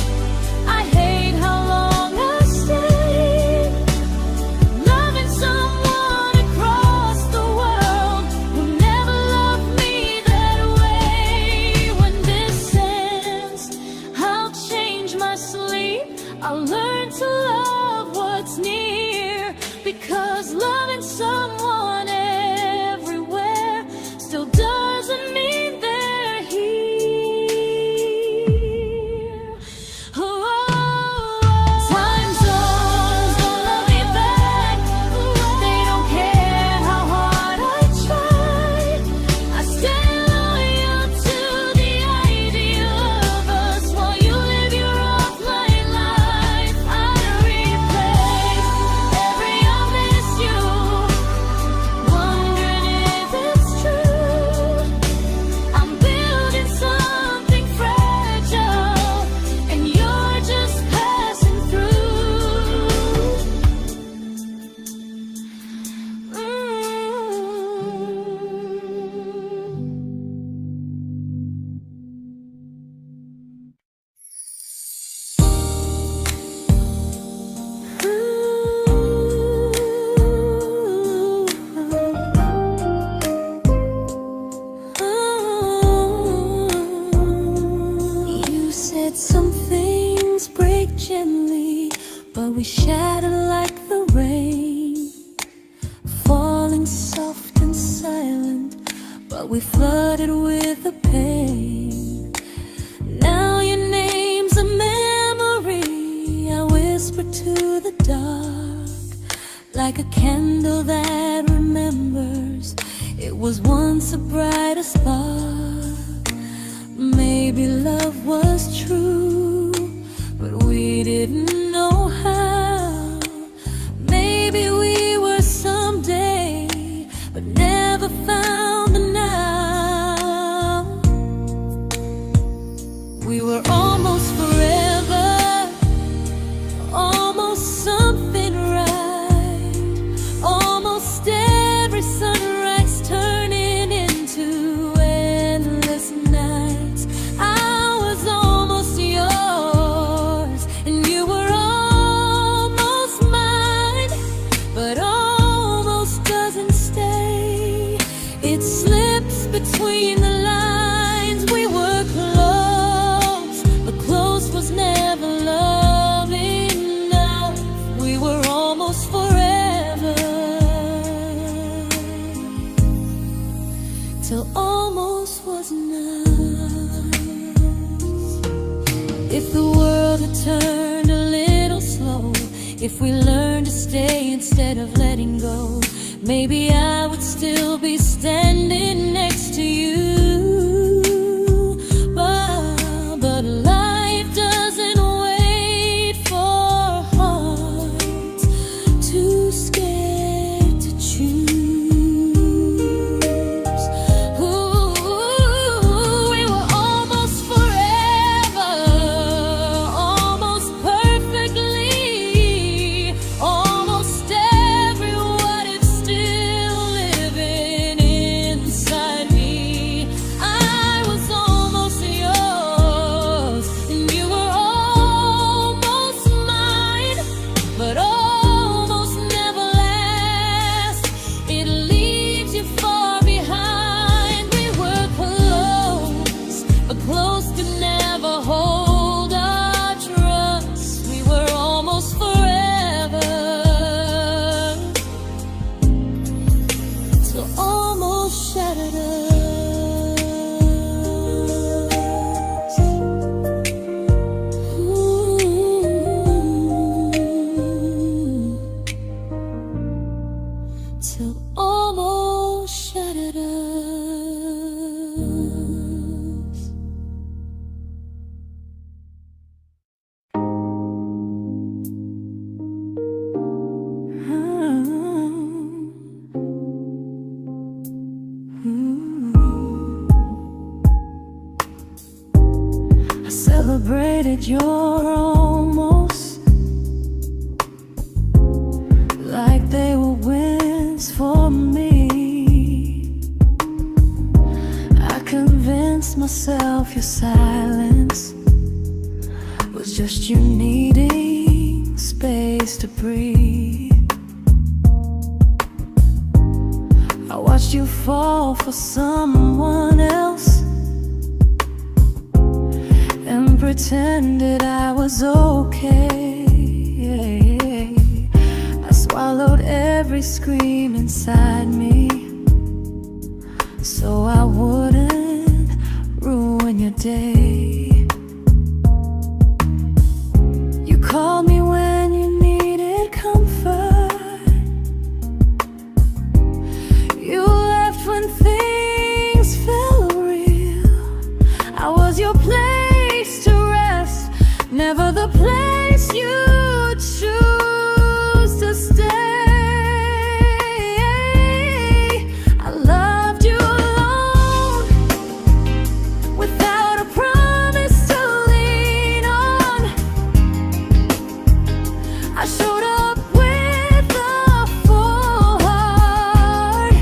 I hate how long I stayed. Loving someone across the world who never loved me that way. When this ends, I'll change my sleep, I'll learn to love what's near, because loving someone everywhere still doesn't mean they're here. Time zones don't love me back, they don't care how hard I try. I stay loyal to the idea of us while you live your offline life. I replay every I miss you, wondering if it's true. I'm building something fragile, and you're just passing through. You said some things break gently, but we shatter like the rain, falling soft and silent, but we flooded with the pain. Now your name's a memory I whisper to the dark, like a candle that remembers it was once a brighter spark. Maybe love was true, but we didn't know how. Maybe we were someday, but never found the now. We were almost forever, almost something right, almost every sunrise turning into endless nights. I was almost yours, and you were almost mine, but almost doesn't stay. It slips between the lines. We were close, but close was never love enough. We were almost forever, till almost was enough. If the world had turned a little slow, if we learned to stay instead of letting go, maybe I would still be standing next to you. But life doesn't wait. celebrated your almost like they were wins for me. I convinced myself your silence was just you needing space to breathe. I watched you fall for someone else and pretended I was okay. I swallowed every scream inside me so I wouldn't ruin your day. You called me when you needed comfort. You left when things felt real. I was your place to rest, never the place you choose to stay. I loved you alone, without a promise to lean on. I showed up with a full heart.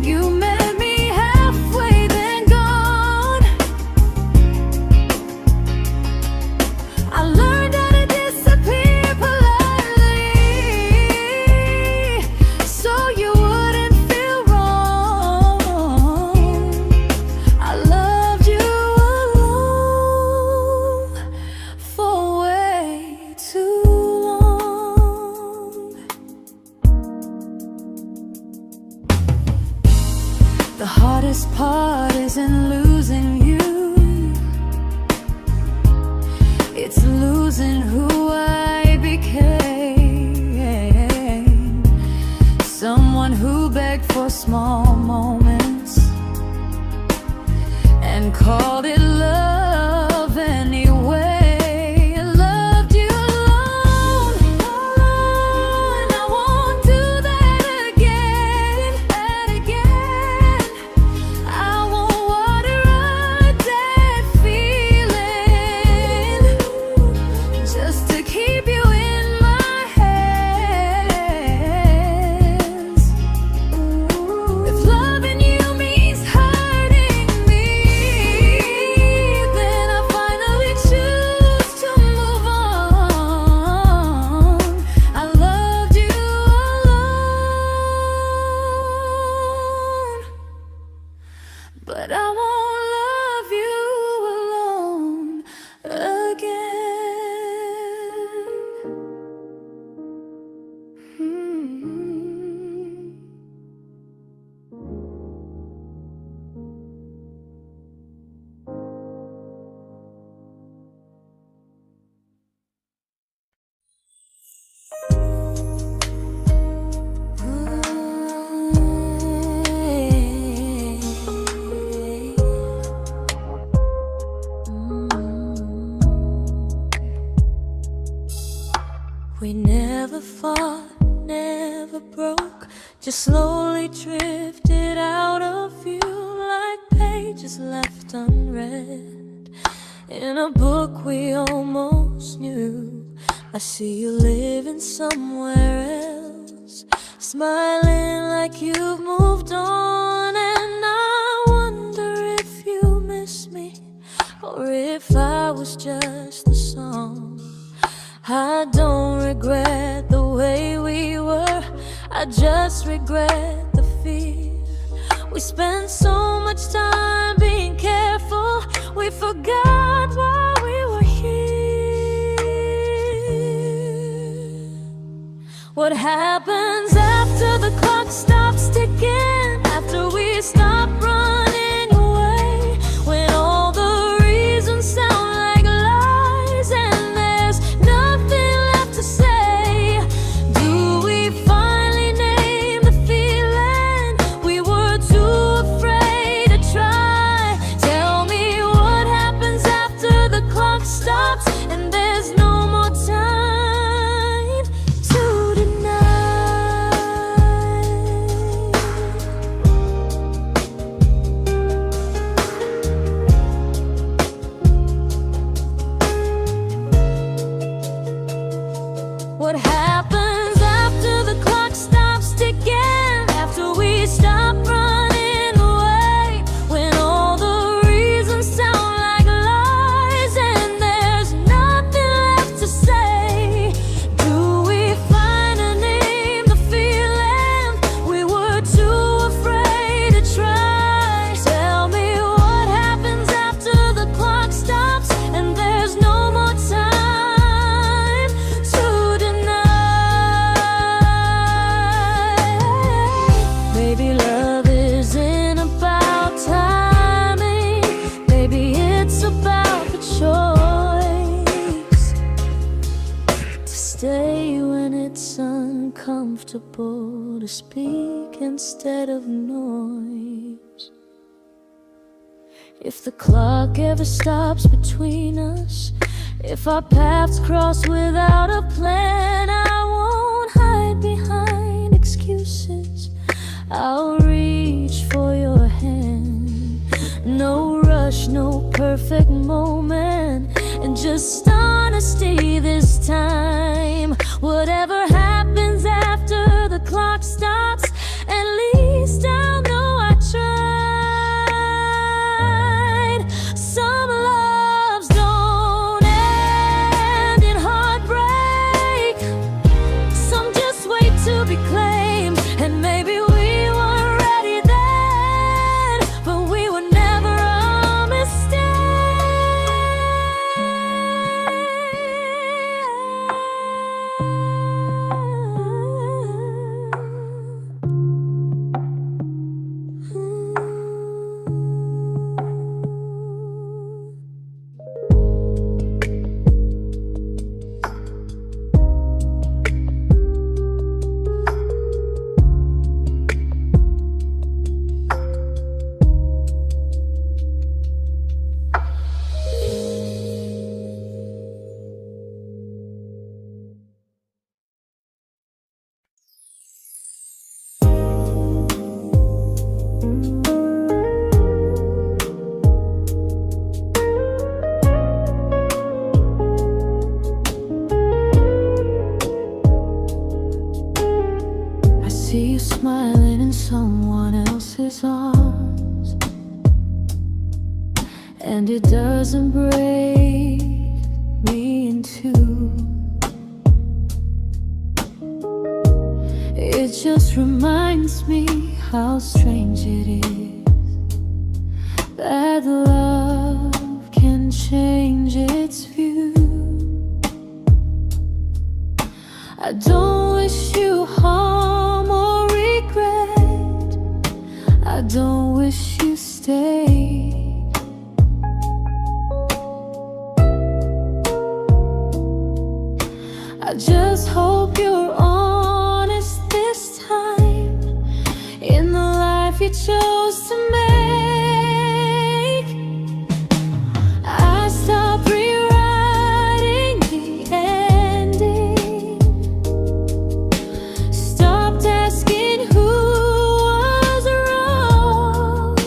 You met me halfway, then gone. I learned how to disappear politely, so you wouldn't feel wrong. I loved you alone for way too long. The hardest part isn't losing you, it's losing who I became. Someone who begged for small moments and called it love anyway. I loved you alone, and I won't do that again. I won't water a dead feeling just to keep you in my hands. If loving you means hurting me, then I finally choose to move on. I loved you alone, but I won't love you alone again. We never fought, never broke, just slowly drifted out of view like pages left unread in a book we almost knew. I see you living somewhere else, smiling like you've moved on, and I wonder if you miss me or if I was just the song. I don't regret the way we were, I just regret the fear. We spent so much time being careful, we forgot why we were here. What happens after the clock stops ticking, after we stop running away, when all the reasons sound like lies and there's nothing left to say? Do we finally name the feeling we were too afraid to try? Tell me what happens after the clock stops and there's no more time to deny. comfortable to speak instead of noise. If the clock ever stops between us, if our paths cross without a plan, I won't hide behind excuses. I'll reach for your hand. No rush, no perfect moment, and just honesty this time. Whatever happens after the clock stops, at least I'll know I tried. Some loves don't end in heartbreak, some just wait to be claimed. And maybe we weren't ready then, but we were never a mistake. I see you smiling in someone else's arms, and it doesn't break me in two. It just reminds me how strange it is that love can change its view. I don't wish you harm or regret, I don't wish you stay. I just hope you're honest this time in the life you chose to make. I stopped rewriting the ending, stopped asking who was wrong.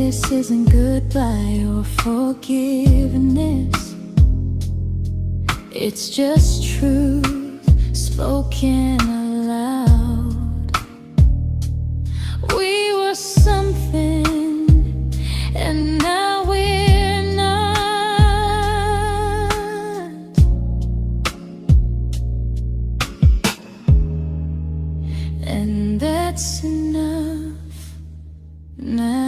This isn't goodbye or forgiveness. It's just truth spoken aloud. We were something, and now we're not. And that's enough now.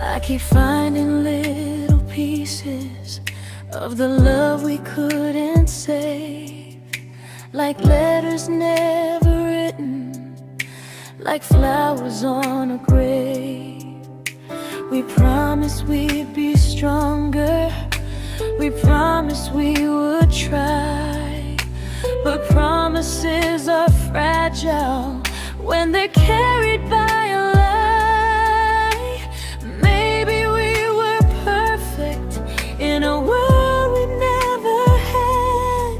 I keep finding little pieces of the love we couldn't save, like letters never written, like flowers on a grave. We promised we'd be stronger, we promised we would try, but promises are fragile when they're carried by a lie. Maybe we were perfect in a world we never had.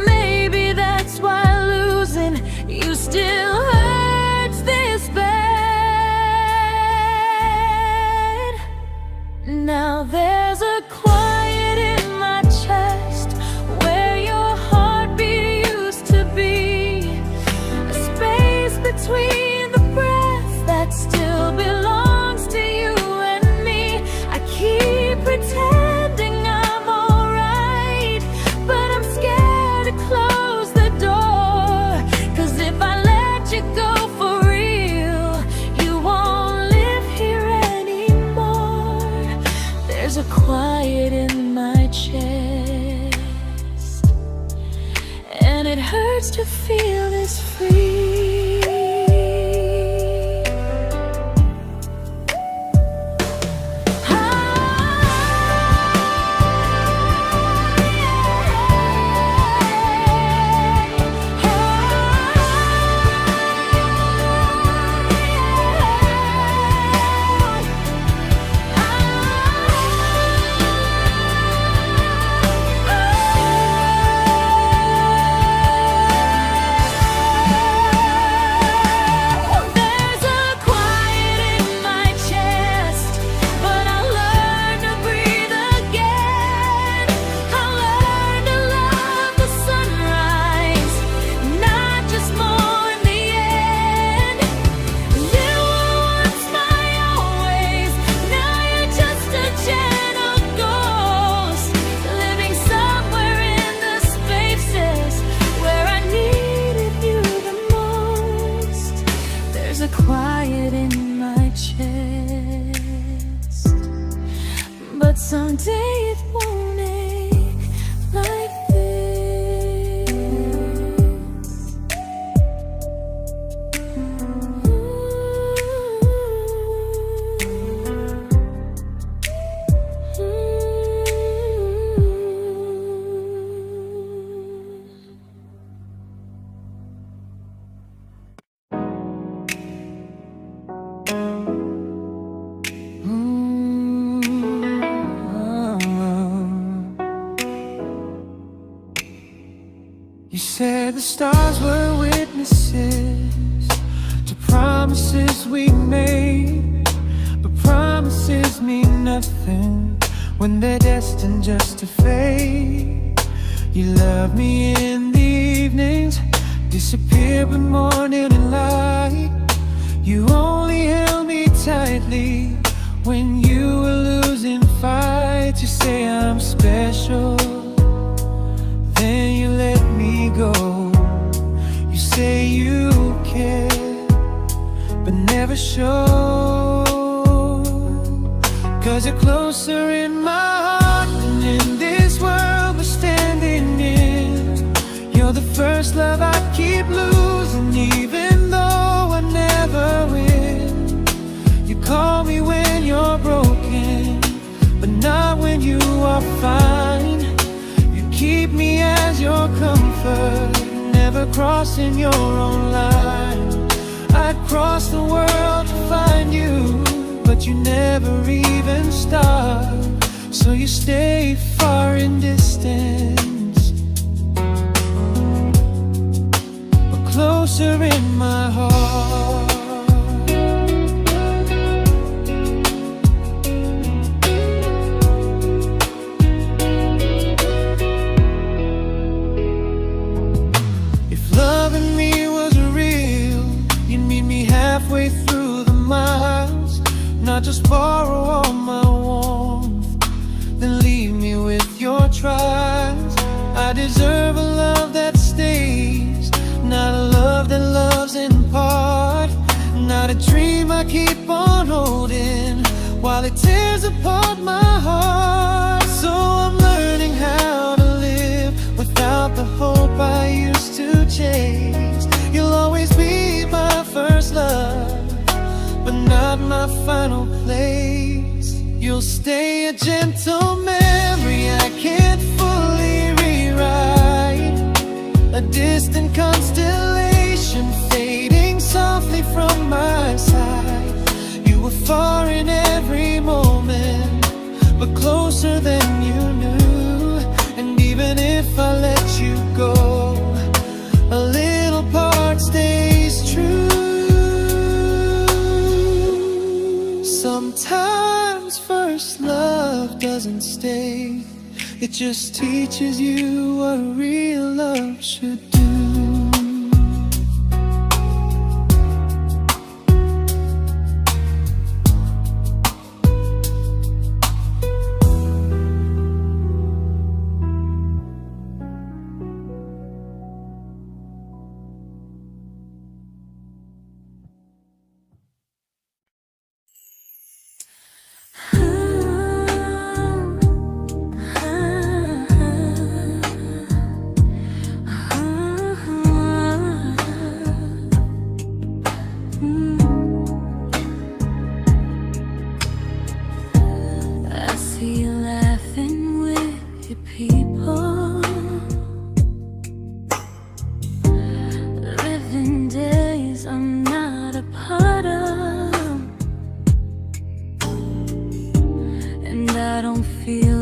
Maybe that's why losing you still hurts this bad. Now there's a quiet in my chest where your heartbeat used to be, a space between the breaths that still belongs to you and me. I keep pretending I'm alright, but I'm scared to close the door, 'cause if I let you go for real, you won't live here anymore. There's a quiet in my chest, and it hurts to feel this free. Quiet in my chest, but someday it won't ache like this. You said the stars were witnesses to promises we made, but promises mean nothing when they're destined just to fade. You love me in the evenings, disappear when morning and light. You only held me tightly when you were losing fights. You say I'm special, then you let me go. You say you care, but never show, 'cause you're closer in my heart than in this world we're standing in. You're the first love I keep losing, even though I never win. You call me when you're broken, but not when you are fine. You effort, never crossing your own line. I'd cross the world to find you, but you never even start. So you stay far in distance, but closer in my heart. Halfway through the miles, not just borrow all my warmth, then leave me with your trials. I deserve a love that stays, not a love that loves in part, not a dream I keep on holding while it tears apart my heart. So I'm learning how to live without the hope I used to chase. You'll always be my first love, but not my final place. You'll stay a gentle memory I can't fully rewrite, a distant constellation fading softly from my side. You were far in every moment, but closer than you knew. And even if I let you go, a little part stays true. Sometimes first love doesn't stay, it just teaches you what real love should do.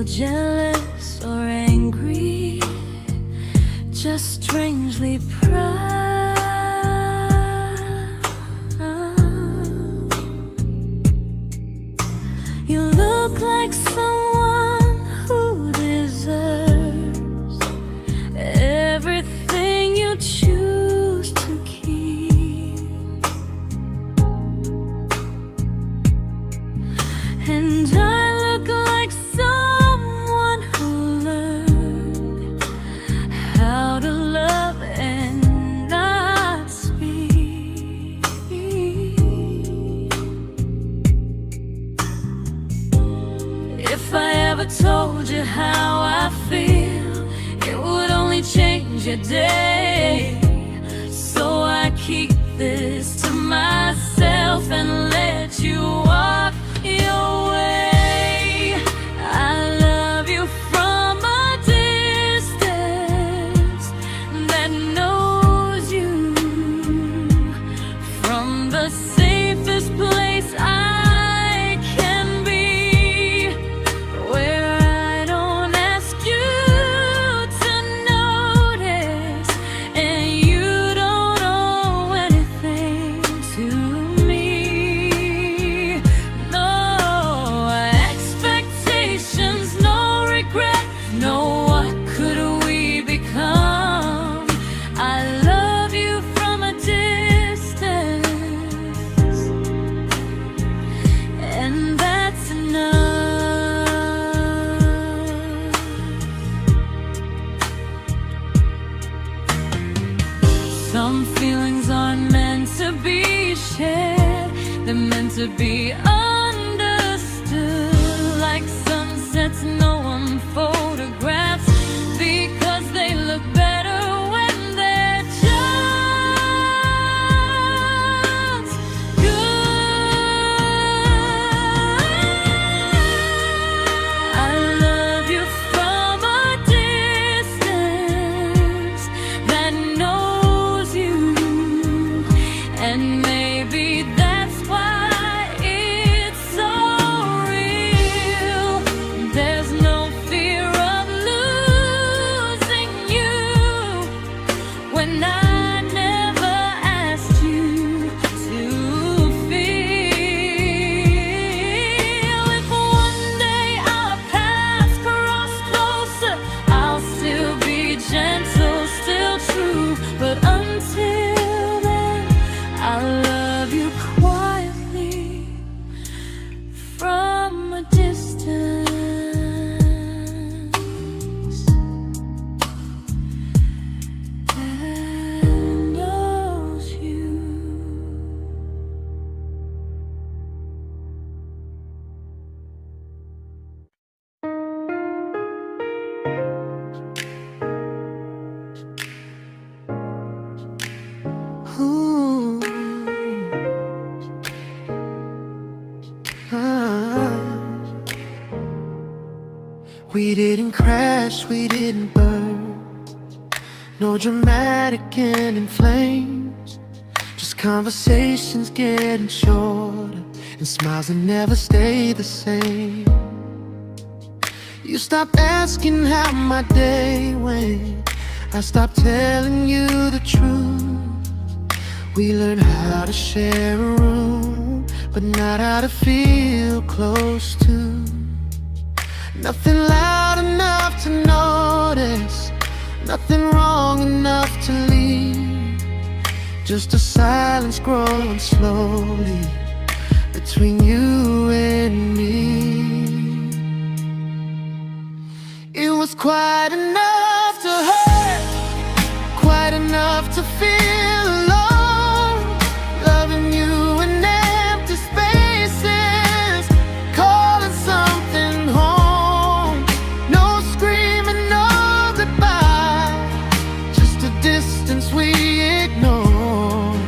Jealous or angry, just strangely proud. You look like someone who deserves everything you choose to keep. And I look like someone who learned how to love and not speak. If I ever told you how I feel, it would only change your day. So I keep this to myself and let you walk your way. I love you from a distance that knows you, from the safest place I can be, where I don't ask you to notice and you don't owe anything to me. No expectations, no regret, no what could we become. I love you from a distance, and that's enough. Some feelings aren't meant to be shared, they're meant to be understood, like sunsets no one photographs, because they look better when they're just good. I love you from a distance We didn't crash, we didn't burn. No dramatic end in flames. Just conversations getting shorter, and smiles that never stay the same. You stopped asking how my day went. I stopped telling you the truth. We learned how to share a room, but not how to feel close to. Nothing loud enough to notice, nothing wrong enough to leave. Just a silence growing slowly between you and me. It was quite enough to hurt, quite enough to feel alone. Loving you in empty spaces, calling something home. No screaming, no goodbye, just a distance we ignored.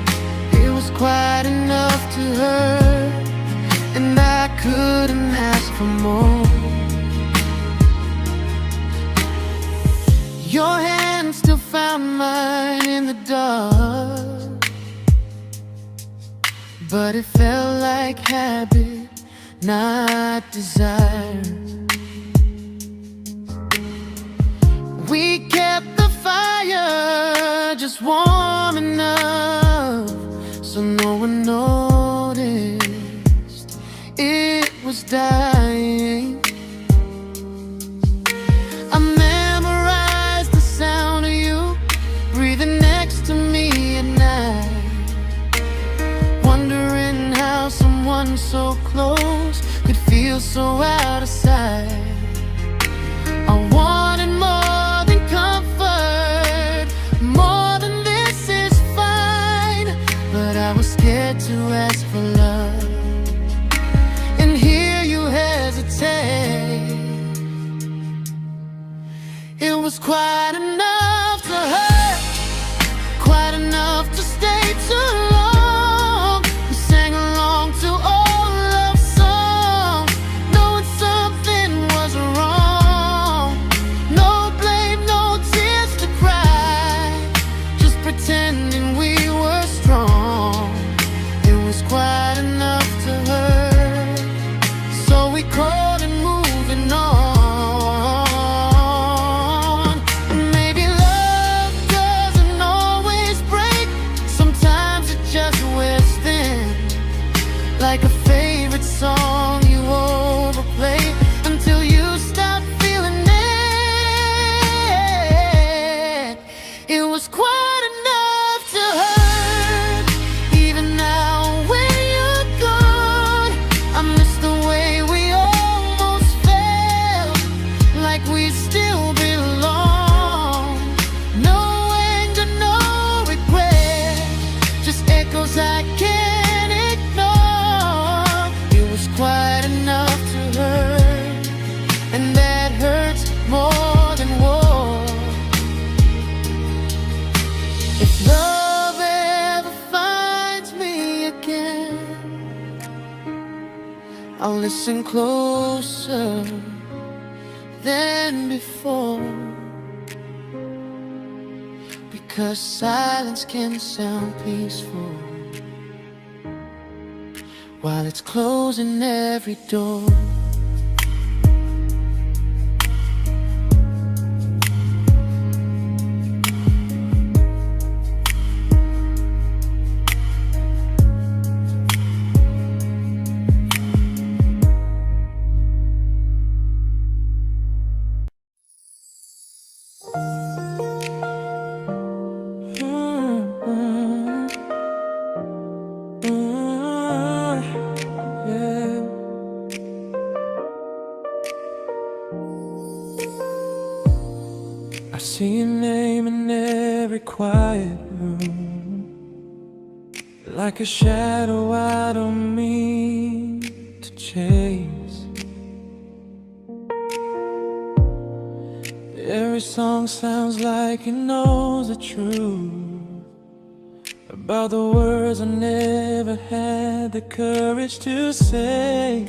It was quite enough to hurt, and I couldn't ask for more. Your hand still found mine in the dark, but it felt like habit, not desire. We kept the fire just warm enough so no one noticed it was dying. I memorized the sound of you breathing next to me at night, wondering how someone so close could feel so out of sight. I wanted more than comfort, more than this is fine, but I was scared to ask for love and hear you hesitate. It was quite enough to hurt, quite enough to stay too long. We sang along to old love songs, knowing something was wrong. No blame, no tears to cry, just pretending we were strong. It was quite enough to hurt, so we crawled and moving on. Like a favorite song you overplay until you stop feeling it. It was quite enough to hurt. Even now when you're gone, I miss the way we almost felt, like we still belong. No anger, no regret, just echoes I can't ignore. It was quite enough to hurt, and that hurts more than war. If love ever finds me again, I'll listen closer than before, because silence can sound peaceful while it's closing every door. I see your name in every quiet room, like a shadow I don't mean to chase. Every song sounds like it knows the truth about the words I never had the courage to say.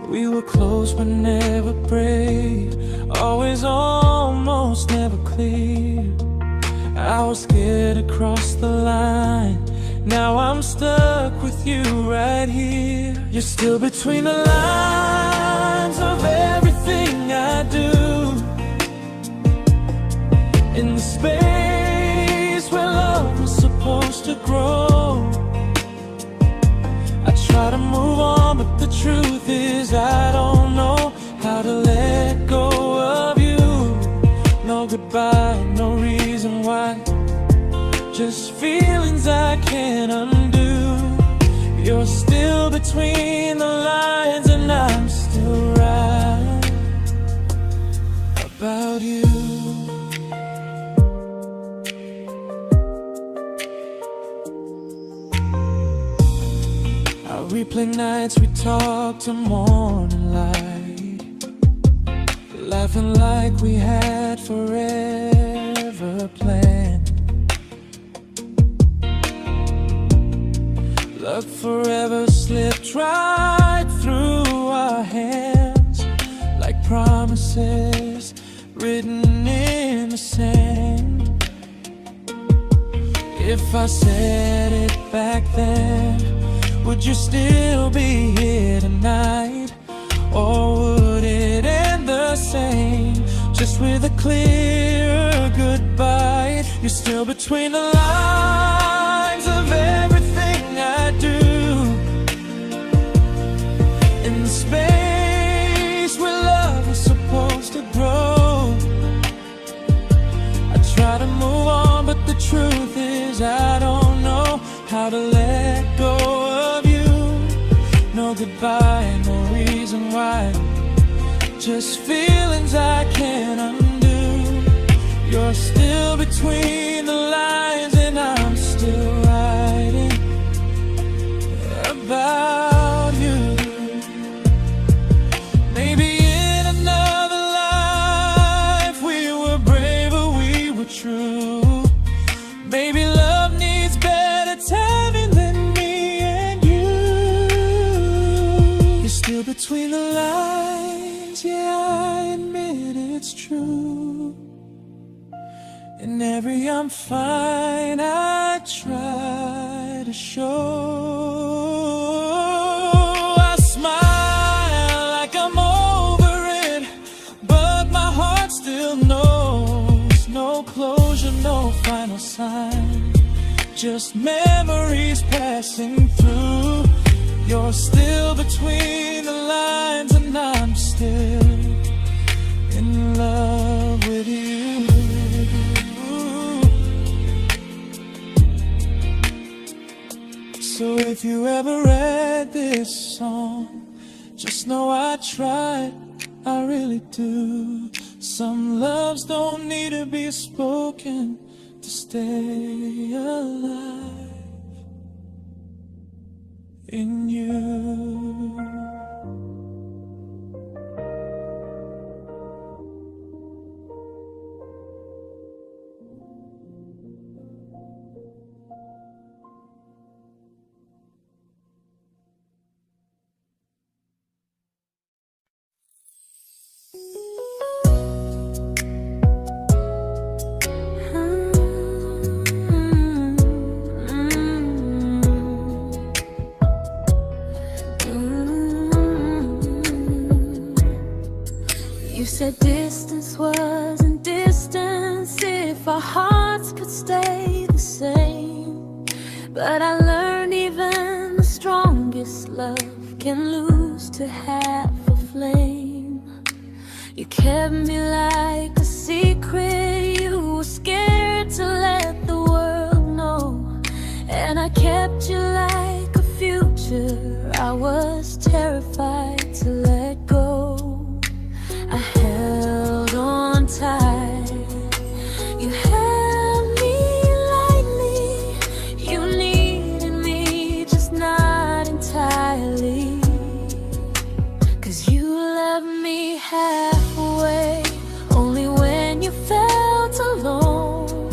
We were close but never brave, always almost, never clear. I was scared to cross the line, now I'm stuck with you right here. You're still between the lines of everything I do, in the space where love was supposed to grow. I try to move on, but the truth is I don't know how to let go of you. No goodbye, no reason why, just feelings I can't undo. You're still between the lines and I'm still right about you. I replay nights we talk till morning light, laughing like we had forever planned. Luck forever slipped right through our hands, like promises written in the sand. If I said it back then, would you still be here tonight? Or would it end the same, just with a clear goodbye? You're still between the lines of everything I do, in the space where love was supposed to grow. I try to move on, but the truth is I don't know how to let go of you. No goodbye, no reason why, just feelings I can't undo. You're still between the lines and I'm still writing about you. Maybe in another life we were braver, we were true. Maybe love needs better timing than me and you. You're still between the lines, yeah, I admit it's true. In every I'm fine I try to show. I smile like I'm over it, but my heart still knows. No closure, no final sign, just memories passing through. You're still between the lines and I'm still in love with you. So if you ever read this song, just know I tried, I really do. Some loves don't need to be spoken to stay alive in you. You said distance wasn't distance if our hearts could stay the same. But I learned even the strongest love can lose to half a flame. You kept me like a secret, you were scared to let the world know. And I kept you like a future, I was terrified to let go. I held on tight, you held me lightly. You needed me, just not entirely. 'Cause you left me halfway, only when you felt alone.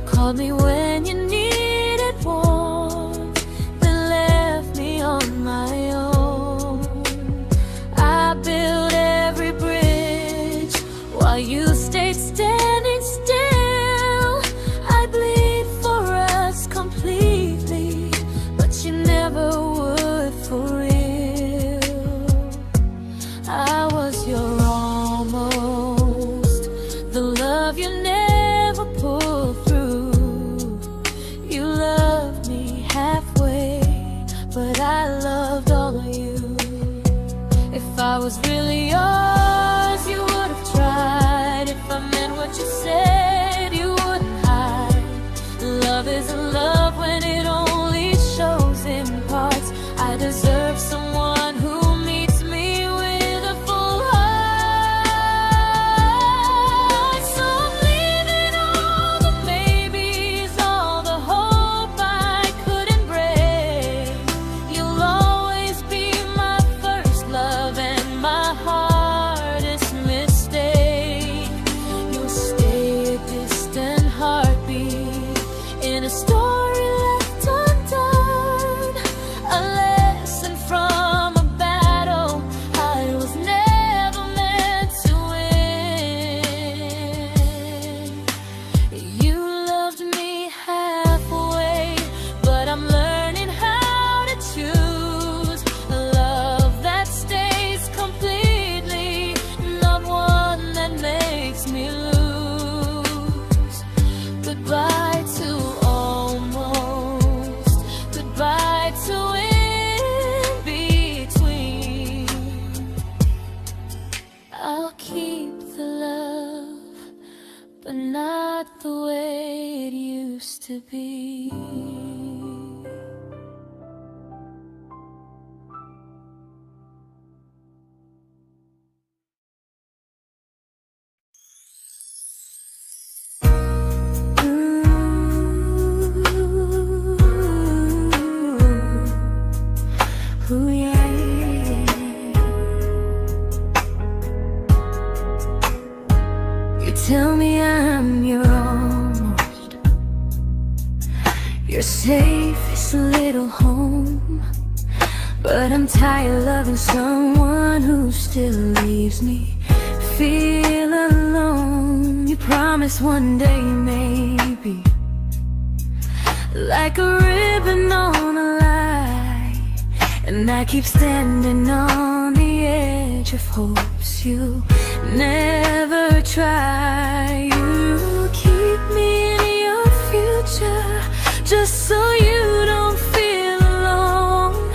Called me when you needed warmth, then left me on my own. you stayed standing still. I bleed for us completely, but you never would for real. I was your almost, the love you never pulled through. You loved me halfway, but I loved all of you. If I was really yours, you would have tried. If I meant what you said, you wouldn't hide. Love isn't love when it only shows in parts. I deserve someone who meets me with a full heart. So I'm leaving all the maybes, all the hope I couldn't break. You'll always be my first love and my hardest mistake. You'll stay a distant heartbeat in a story left undone, a lesson from a battle I was never meant to win. You loved me halfway, but I'm learning how to choose a love that stays completely, not one that makes me lose. Goodbye to almost, goodbye to in between. I'll keep the love, but not the way it used to be. Ooh, yeah. You tell me I'm your almost, your safest little home, but I'm tired loving someone who still leaves me feel alone. You promise one day maybe, like a ribbon on a line, and I keep standing on the edge of hopes you never try. You keep me in your future just so you don't feel alone.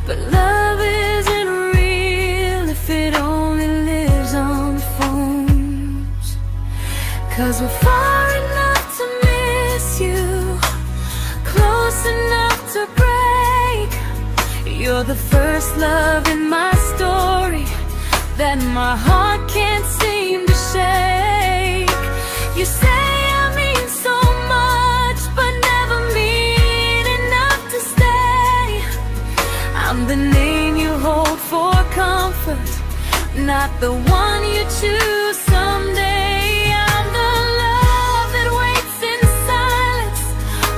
But love isn't real if it only lives on phones. 'Cause we're far enough to miss you, close enough to break. You're the first love in my story that my heart can't seem to shake. You say I mean so much, but never mean enough to stay. I'm the name you hold for comfort, not the one you choose someday. I'm the love that waits in silence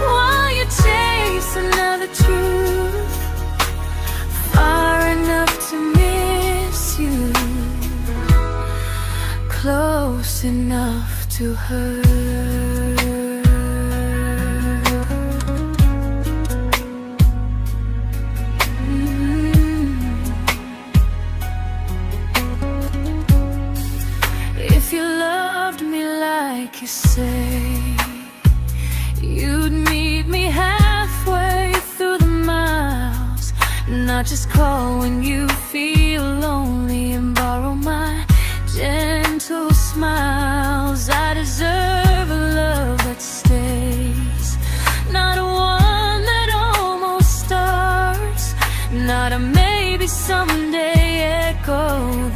while you chase another truth. Far enough to miss you, close enough to hurt. If you loved me like you say, you'd meet me halfway through the miles, not just call when you feel lonely and borrow my gentle smiles. I deserve a love that stays, not one that almost starts, not a maybe someday echo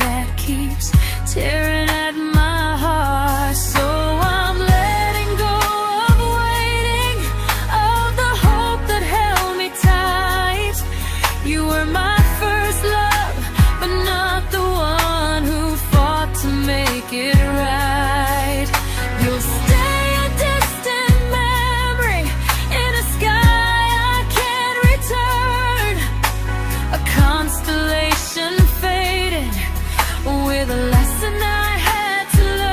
that keeps tearing at my heart. So I'm letting go of waiting, of the hope that held me tight. You were my first love, but not the one who fought to make it right. You'll stay a distant memory in a sky I can't return, a constellation faded with a lesson I had to learn.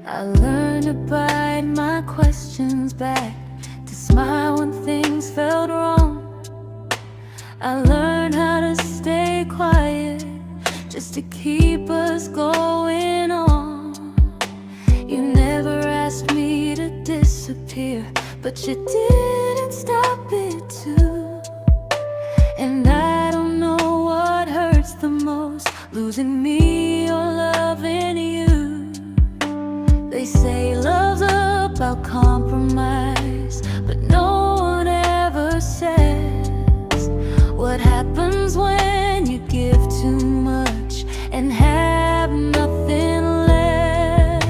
I learned to bite my questions back, to smile when things felt wrong. I learned how to stay quiet, just to keep us going on. You never asked me to disappear, but you didn't stop it too. And I don't know what hurts the most, losing me or loving you. They say love's about compromise, but no one ever says what happens when you give too much and have nothing left.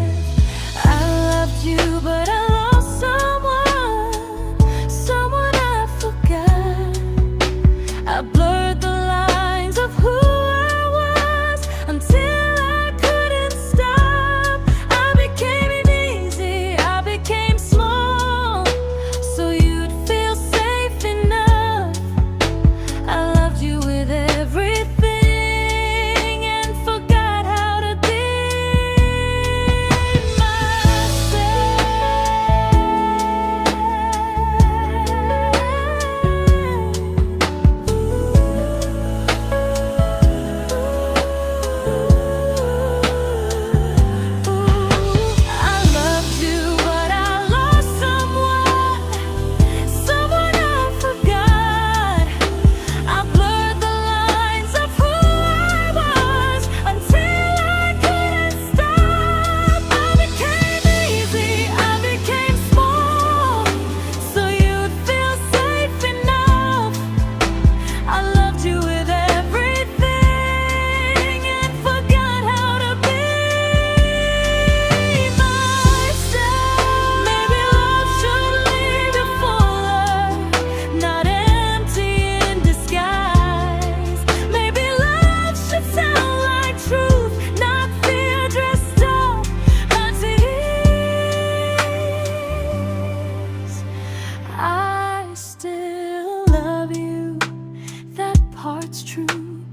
I loved you, but I lost someone I forgot. I blurred the lines of who I was until I couldn't stop. I became easy, I became small, so you'd feel safe enough. I loved you with everything and forgot how to be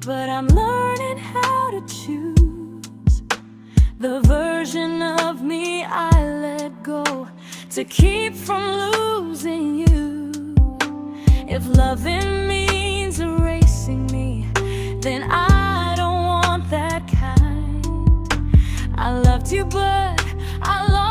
but I'm learning how to choose the version of me I let go to keep from losing you. If loving means erasing me, then I don't want that kind. I loved you, but I lost